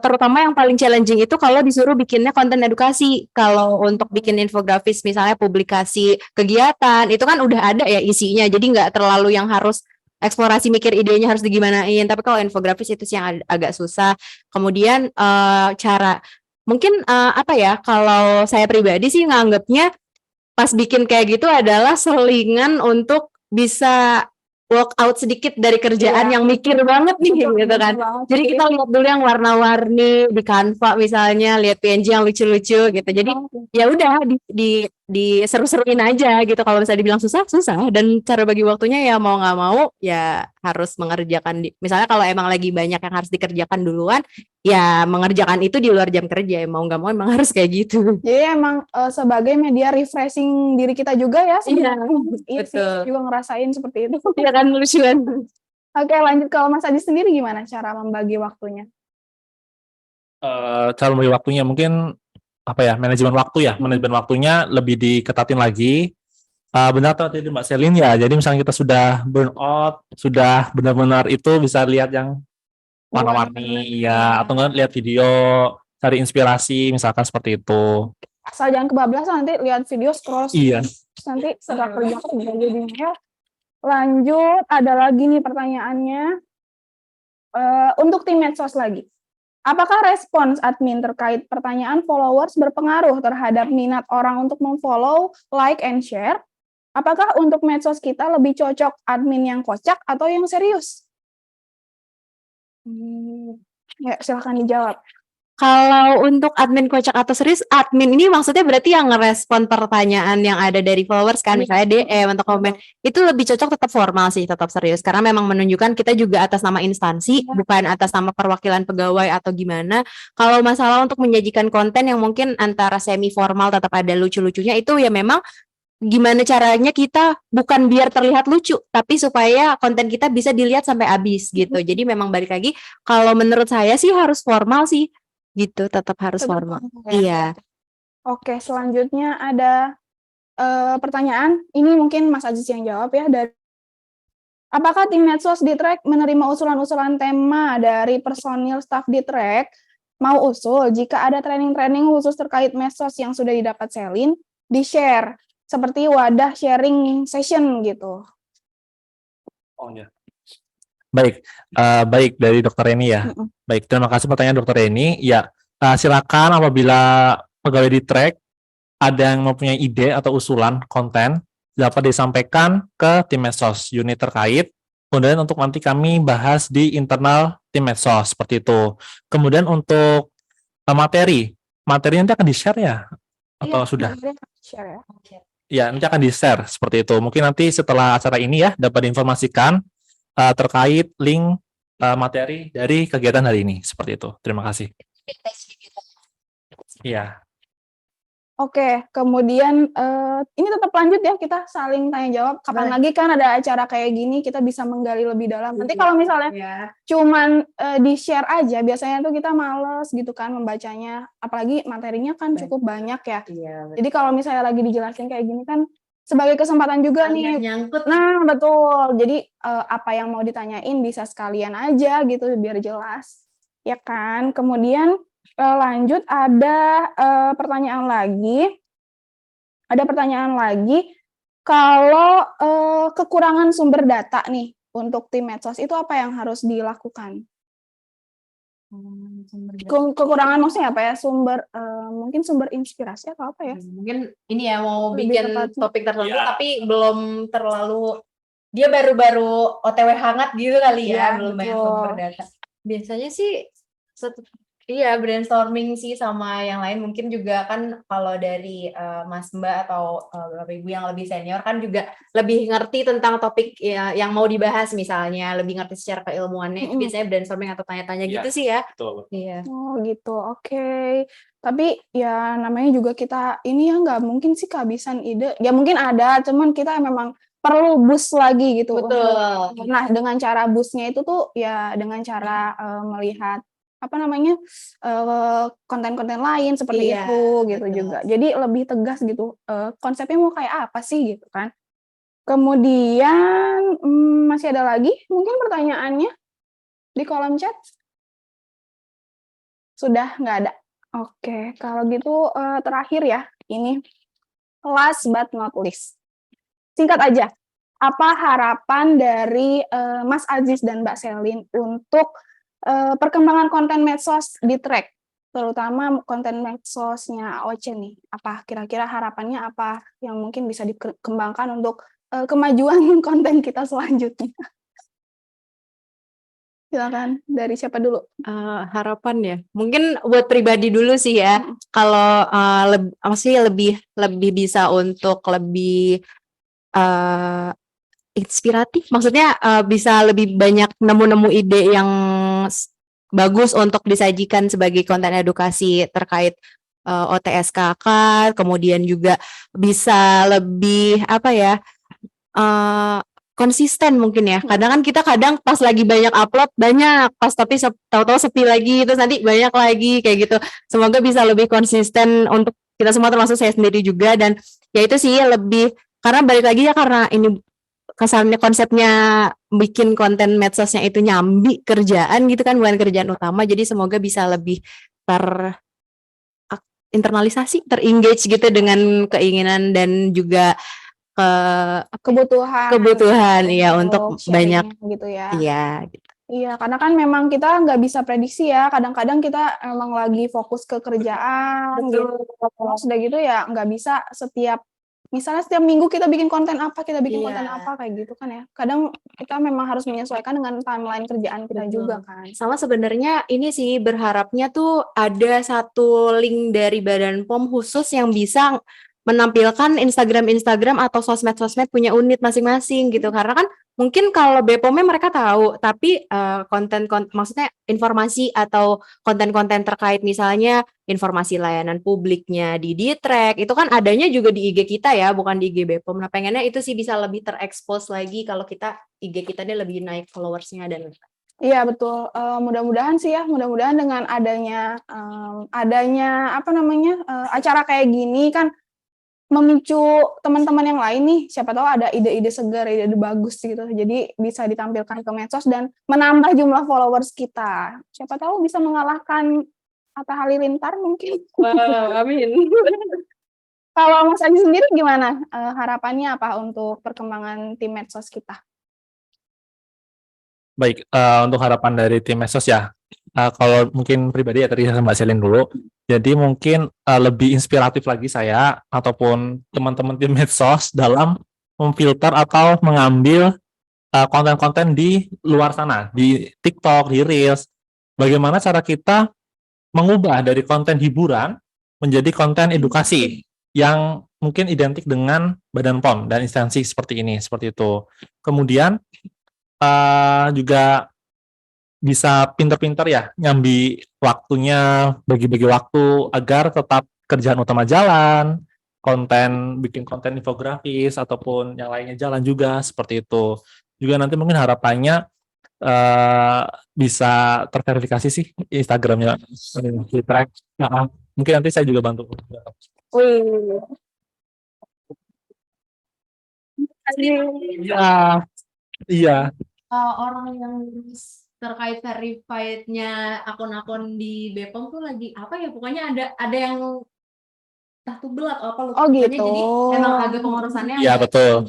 terutama yang paling challenging itu kalau disuruh bikinnya konten edukasi. Kalau untuk bikin infografis misalnya publikasi kegiatan itu kan udah ada ya isinya, jadi nggak terlalu yang harus eksplorasi mikir idenya harus digimanain. Tapi kalau infografis itu sih yang agak susah. Kemudian cara mungkin apa ya, kalau saya pribadi sih nganggapnya pas bikin kayak gitu adalah selingan untuk bisa walk out sedikit dari kerjaan yang mikir banget nih gitu kan. Jadi kita lihat dulu yang warna-warni di Canva misalnya, lihat PNG yang lucu-lucu gitu. Jadi ya udah di seru-seruin aja gitu. Kalau misalnya dibilang susah, dan cara bagi waktunya ya mau nggak mau ya harus mengerjakan misalnya kalau emang lagi banyak yang harus dikerjakan duluan, ya mengerjakan itu di luar jam kerja, ya mau nggak mau emang harus kayak gitu. Jadi emang sebagai media refreshing diri kita juga ya. Iya, betul. Juga ngerasain seperti itu. Iya kan, lucuan. Oke, lanjut. Kalau Mas Adi sendiri gimana cara membagi waktunya? Cara membagi waktunya mungkin apa ya, manajemen waktu ya, manajemen waktunya lebih diketatin lagi. Benar tadi Mbak Selin ya, jadi misalnya kita sudah burn out, sudah benar-benar itu bisa lihat yang warna-warni ya, atau enggak lihat video cari inspirasi, misalkan seperti itu. Asal jangan kebablasan nanti lihat video scroll Iya. terus nanti nggak kerja jadinya ya. Lanjut, ada lagi nih pertanyaannya. Untuk tim medsos lagi. Apakah respons admin terkait pertanyaan followers berpengaruh terhadap minat orang untuk memfollow, like, and share? Apakah untuk medsos kita lebih cocok admin yang kocak atau yang serius? Ya, silahkan dijawab. Kalau untuk admin kocak atau serius, admin ini maksudnya berarti yang ngerespon pertanyaan yang ada dari followers kan, misalnya DM atau komen, itu lebih cocok tetap formal sih, tetap serius. Karena memang menunjukkan kita juga atas nama instansi, bukan atas nama perwakilan pegawai atau gimana. Kalau masalah untuk menyajikan konten yang mungkin antara semi formal tetap ada lucu-lucunya, itu ya memang gimana caranya kita bukan biar terlihat lucu, tapi supaya konten kita bisa dilihat sampai habis gitu. Jadi memang balik lagi, kalau menurut saya sih harus formal sih. Gitu, tetap harus Tetap formal. formal ya. Iya. Oke, selanjutnya ada pertanyaan. Ini mungkin Mas Aziz yang jawab ya. Apakah tim medsos di track menerima usulan-usulan tema dari personil staf di track? Mau usul jika ada training-training khusus terkait medsos yang sudah didapat Selin, di-share seperti wadah sharing session gitu. Oh ya. Baik, baik dari Dokter Reni ya. Baik, terima kasih pertanyaan Dokter Reni. Ya, silakan apabila pegawai di track ada yang mempunyai ide atau usulan konten dapat disampaikan ke tim medsos unit terkait. Kemudian untuk nanti kami bahas di internal tim medsos seperti itu. Kemudian untuk materi nanti akan di-share ya atau sudah? Share ya. Ya, nanti akan di-share seperti itu. Mungkin nanti setelah acara ini ya dapat diinformasikan terkait link materi dari kegiatan hari ini seperti itu. Terima kasih. Iya. Oke, kemudian ini tetap lanjut ya, kita saling tanya jawab. Kapan lagi kan ada acara kayak gini kita bisa menggali lebih dalam. Nanti kalau misalnya cuman di-share aja, biasanya tuh kita males gitu kan membacanya. Apalagi materinya kan cukup banyak ya. Jadi kalau misalnya lagi dijelasin kayak gini kan sebagai kesempatan juga nih. Nah, betul. Jadi apa yang mau ditanyain bisa sekalian aja gitu biar jelas. Ya kan? Kemudian lanjut ada pertanyaan lagi. Ada pertanyaan lagi. Kalau kekurangan sumber data nih untuk tim medsos itu apa yang harus dilakukan? Kekurangan maksudnya apa ya? Mungkin sumber inspirasi atau apa ya? Mungkin ini ya mau Lebih bikin tepatnya. topik tertentu tapi belum terlalu dia baru-baru OTW hangat gitu kali ya, belum banyak betul. sumber data. Biasanya sih iya brainstorming sih sama yang lain, mungkin juga kan kalau dari Mas Mbak atau Bapak Ibu yang lebih senior kan juga lebih ngerti tentang topik ya, yang mau dibahas, misalnya lebih ngerti secara keilmuannya, itu biasanya brainstorming atau tanya-tanya gitu sih ya. Betul. Iya. Oh gitu, oke. Tapi ya namanya juga kita ini ya nggak mungkin sih kehabisan ide. Ya mungkin ada, cuman kita memang perlu boost lagi gitu. Betul. Nah dengan cara boostnya itu tuh ya dengan cara melihat apa namanya konten-konten lain seperti itu gitu betul. juga. Jadi lebih tegas gitu. Konsepnya mau kayak apa sih gitu kan? Kemudian masih ada lagi mungkin pertanyaannya di kolom chat. Sudah nggak ada. Oke, kalau gitu terakhir ya, ini last but not least. Singkat aja, apa harapan dari Mas Aziz dan Mbak Selin untuk perkembangan konten medsos di track, terutama konten medsosnya AOC nih? Apa kira-kira harapannya apa yang mungkin bisa dikembangkan untuk kemajuan konten kita selanjutnya? Silakan, dari siapa dulu? Harapan ya, mungkin buat pribadi dulu sih ya. Kalau masih lebih bisa untuk lebih inspiratif, maksudnya bisa lebih banyak nemu-nemu ide yang bagus untuk disajikan sebagai konten edukasi terkait OTSKK, kemudian juga bisa lebih apa ya, konsisten mungkin ya. Kadang kan kita pas lagi banyak upload banyak, pas tapi tahu-tahu sepi lagi, terus nanti banyak lagi kayak gitu. Semoga bisa lebih konsisten untuk kita semua, termasuk saya sendiri juga. Dan ya itu sih lebih, karena balik lagi ya, karena ini kesannya konsepnya bikin konten medsosnya itu nyambi kerjaan gitu kan, bukan kerjaan utama. Jadi semoga bisa lebih terinternalisasi, terengage gitu dengan keinginan dan juga kebutuhan ya untuk banyak sharing gitu ya. iya gitu. Iya, karena kan memang kita nggak bisa prediksi ya. Kadang-kadang kita emang lagi fokus ke kerjaan gitu. Terus udah gitu ya nggak bisa misalnya setiap minggu kita bikin konten apa, kita bikin konten apa kayak gitu kan ya. Kadang kita memang harus menyesuaikan dengan timeline kerjaan kita juga kan. Sama sebenarnya ini sih berharapnya tuh ada satu link dari Badan POM khusus yang bisa menampilkan Instagram atau sosmed punya unit masing-masing gitu. Karena kan mungkin kalau BPOM-nya mereka tahu, tapi maksudnya informasi atau konten-konten terkait misalnya informasi layanan publiknya di Ditrek, itu kan adanya juga di IG kita ya, bukan di IG BPOM. Nah, pengennya itu sih bisa lebih terekspos lagi kalau kita IG kita ini lebih naik followersnya dan Iya betul, mudah-mudahan sih ya, mudah-mudahan dengan adanya acara kayak gini kan memicu teman-teman yang lain nih, siapa tahu ada ide-ide segar, ide-ide bagus gitu, jadi bisa ditampilkan ke medsos dan menambah jumlah followers kita. Siapa tahu bisa mengalahkan Atta Halilintar mungkin. amin. Kalau Mas Adi sendiri gimana? Harapannya apa untuk perkembangan tim medsos kita? Baik, untuk harapan dari tim medsos ya, kalau mungkin pribadi ya tadi saya Mbak Selin dulu, jadi mungkin lebih inspiratif lagi saya ataupun teman-teman tim medsos dalam memfilter atau mengambil konten-konten di luar sana, di TikTok, di Reels. Bagaimana cara kita mengubah dari konten hiburan menjadi konten edukasi yang mungkin identik dengan Badan POM dan instansi seperti ini, seperti itu. Kemudian juga bisa pinter-pinter ya nyambi waktunya, bagi-bagi waktu agar tetap kerjaan utama jalan, bikin konten infografis ataupun yang lainnya jalan juga seperti itu. Juga nanti mungkin harapannya bisa terverifikasi sih Instagramnya di track. Nah, mungkin nanti saya juga bantu. Wih. Iya. Orang yang terkait verified-nya akun-akun di BPOM tuh lagi apa ya, pokoknya ada yang entah tubel atau apa lupa. Oh gitu. Jadi emang agak pengurusannya Iya betul.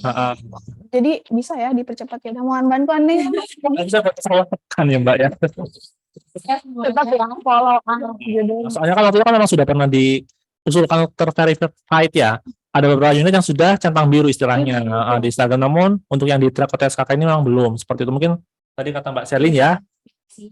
Jadi bisa ya dipercepat ya. Mohon bantuan nih. Bisa kan ya Mbak ya. Tetap ya follow Soalnya kan waktu itu kan memang sudah pernah diusulkan terverified ya. Ada beberapa unit yang sudah centang biru istilahnya di Instagram, namun untuk yang di track KTSKK ini memang belum. Seperti itu mungkin tadi kata Mbak Selin ya.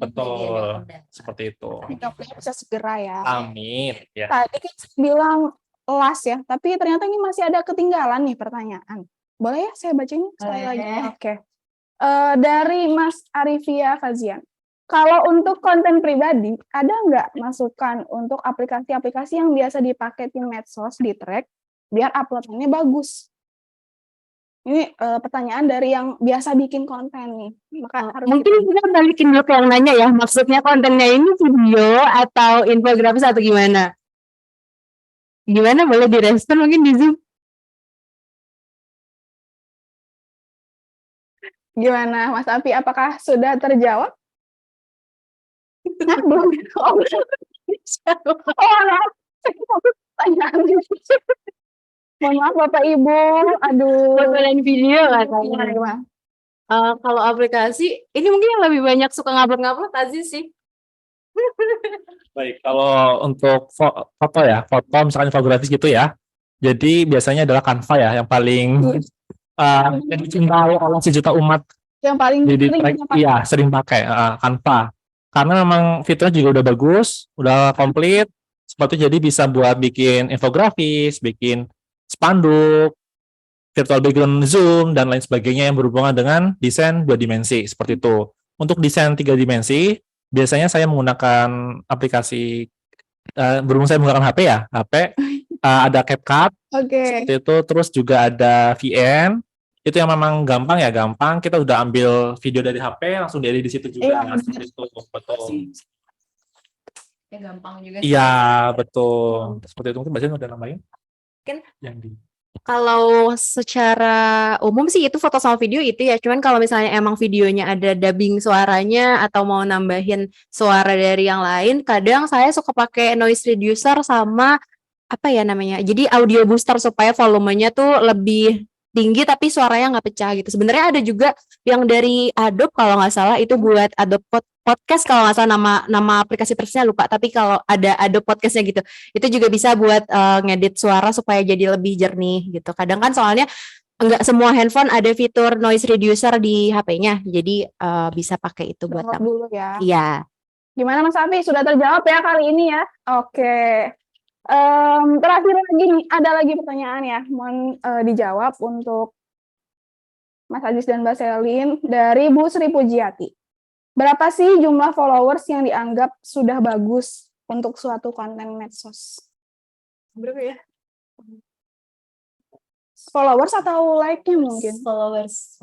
Betul. Seperti itu. Mudah-mudahan bisa segera ya. Amin. Ya. Tadi kita bilang last ya, tapi ternyata ini masih ada ketinggalan nih pertanyaan. Boleh ya saya bacain sekali lagi? Oke. Dari Mas Arifia Fazian. Kalau untuk konten pribadi, ada nggak masukan untuk aplikasi-aplikasi yang biasa dipakai tim medsos di track biar uploadannya bagus? Ini pertanyaan dari yang biasa bikin konten nih. Maka harus mungkin kita balikin dulu ke yang nanya ya, maksudnya kontennya ini video atau infografis atau gimana? Gimana, boleh direspon mungkin di Zoom? Gimana Mas Afi, apakah sudah terjawab? Nah, belum. Pertanyaan. Mohon maaf Bapak Ibu, aduh. Buat video katanya. Kalau aplikasi, ini mungkin yang lebih banyak suka ngupload Aziz sih. Baik, kalau untuk foto ya, foto misalkan infografis gitu ya. Jadi biasanya adalah Canva ya yang paling yang dicintai oleh sejuta umat. Yang paling sering pakai Canva. Karena memang fiturnya juga udah bagus, udah komplit. Seperti jadi bisa buat bikin infografis, bikin spanduk, virtual background Zoom, dan lain sebagainya yang berhubungan dengan desain 2 dimensi, seperti itu. Untuk desain 3 dimensi, biasanya saya menggunakan aplikasi, berhubung saya menggunakan HP ya, ada CapCut, seperti itu, terus juga ada VN, itu yang memang gampang, kita udah ambil video dari HP, langsung diedit di situ juga, seperti itu, betul. Ya gampang juga. Iya, betul. Seperti itu, mungkin Mbak Jen udah nambahin? Kan yang di kalau secara umum sih itu foto sama video itu ya, cuman kalau misalnya emang videonya ada dubbing suaranya atau mau nambahin suara dari yang lain, kadang saya suka pakai noise reducer sama apa ya namanya? Jadi audio booster supaya volumenya tuh lebih tinggi tapi suaranya nggak pecah gitu. Sebenarnya ada juga yang dari Adobe kalau nggak salah itu buat Adobe Podcast kalau nggak salah nama aplikasi persisnya lupa. Tapi kalau ada Adobe Podcastnya gitu, itu juga bisa buat ngedit suara supaya jadi lebih jernih gitu. Kadang kan soalnya nggak semua handphone ada fitur noise reducer di HP-nya, jadi bisa pakai itu buat Download dulu ya. Iya. Gimana Mas Abi? Sudah terjawab ya kali ini ya? Oke. Terakhir lagi nih, ada lagi pertanyaan ya. Mohon dijawab untuk Mas Ajis dan Mbak Selin dari Bu Sri Pujiati. Berapa sih jumlah followers yang dianggap sudah bagus untuk suatu konten medsos? Berapa ya? Followers atau like-nya mungkin? Followers.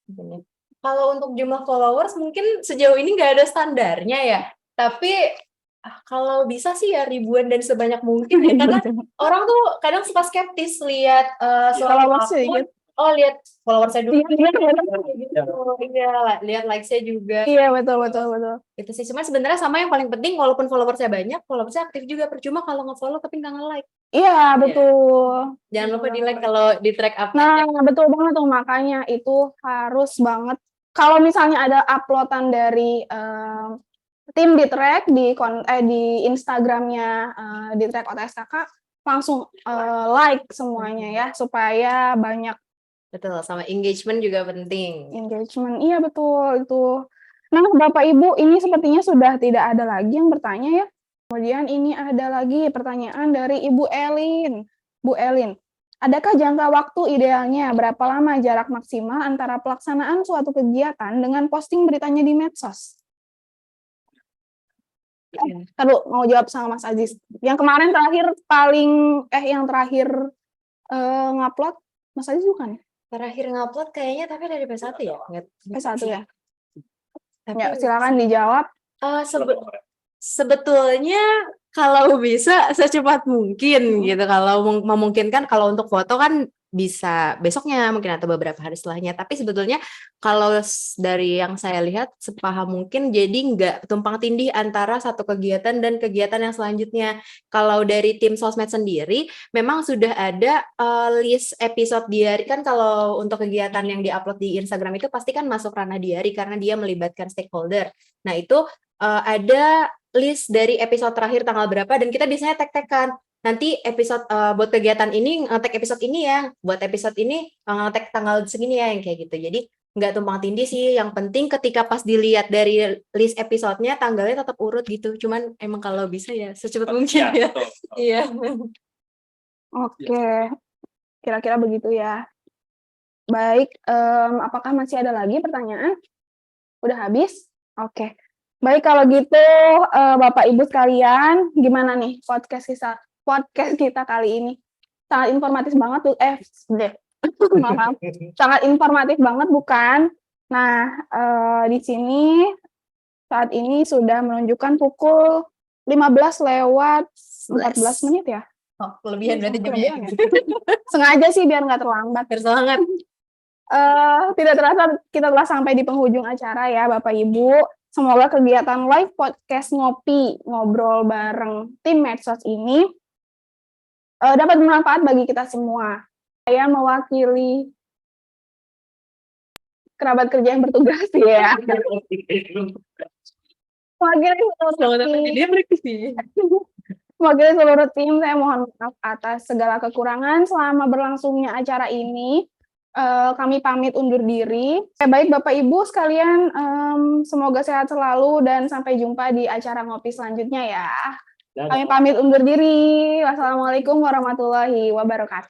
Bener. Kalau untuk jumlah followers mungkin sejauh ini nggak ada standarnya ya. Tapi kalau bisa sih ya ribuan dan sebanyak mungkin ya. Karena orang tuh kadang suka skeptis lihat seorang akun. Oh, lihat follower saya dulu. Iya, lihat like saya juga. Iya, betul. Itu sih. Cuma sebenarnya sama yang paling penting, walaupun follower saya banyak, follower saya aktif juga. Percuma kalau nge-follow tapi nggak nge-like. Iya, betul. Jangan lupa di-like kalau di track up. Nah, betul banget tuh. Makanya itu harus banget. Kalau misalnya ada uploadan dari tim di track di Instagramnya di track OTSKK, langsung like semuanya ya, supaya banyak. Betul, sama engagement juga penting. Engagement, iya betul itu. Nah, Bapak Ibu, ini sepertinya sudah tidak ada lagi yang bertanya ya. Kemudian ini ada lagi pertanyaan dari Ibu Elin. Bu Elin, adakah jangka waktu idealnya berapa lama jarak maksimal antara pelaksanaan suatu kegiatan dengan posting beritanya di medsos? Lalu mau jawab sama Mas Aziz. Yang kemarin yang terakhir ngupload Mas Aziz bukan ya? Terakhir ngupload kayaknya tapi dari P1 ya? P1 ya? Tapi Ya, silakan dijawab. Sebetulnya kalau bisa secepat mungkin gitu. Kalau memungkinkan, kalau untuk foto kan bisa besoknya mungkin atau beberapa hari setelahnya. Tapi sebetulnya kalau dari yang saya lihat sepaham mungkin, jadi nggak tumpang tindih antara satu kegiatan dan kegiatan yang selanjutnya. Kalau dari tim sosmed sendiri memang sudah ada list episode diary kan. Kalau untuk kegiatan yang diupload di Instagram itu pasti kan masuk ranah diary karena dia melibatkan stakeholder. Nah itu ada list dari episode terakhir tanggal berapa dan kita biasanya tag-tagkan. Nanti episode buat kegiatan ini nge-tag episode ini ya, buat episode ini nge-tag tanggal segini ya, yang kayak gitu. Jadi nggak tumpang tindih sih, yang penting ketika pas dilihat dari list episodenya tanggalnya tetap urut gitu. Cuman emang kalau bisa ya secepat mungkin ya. Iya. Oke, kira-kira begitu ya. Baik, apakah masih ada lagi pertanyaan? Udah habis? Oke. Baik, kalau gitu Bapak Ibu sekalian, gimana nih podcast kita kali ini? Sangat informatif banget tuh, maaf, sangat informatif banget bukan? Nah, di sini saat ini sudah menunjukkan pukul 15:14 ya? Oh, kelebihan berarti jamnya. Sengaja sih biar nggak terlambat. Bersemangat. Tidak terasa kita telah sampai di penghujung acara ya Bapak Ibu. Semoga kegiatan live podcast ngobrol bareng tim medsos ini dapat bermanfaat bagi kita semua. Saya mewakili kerabat kerja yang bertugas ya. Mewakili seluruh tim, saya mohon maaf atas segala kekurangan selama berlangsungnya acara ini. Kami pamit undur diri. Baik Bapak Ibu sekalian, semoga sehat selalu dan sampai jumpa di acara ngopi selanjutnya ya. Kami pamit undur diri. Wassalamualaikum warahmatullahi wabarakatuh.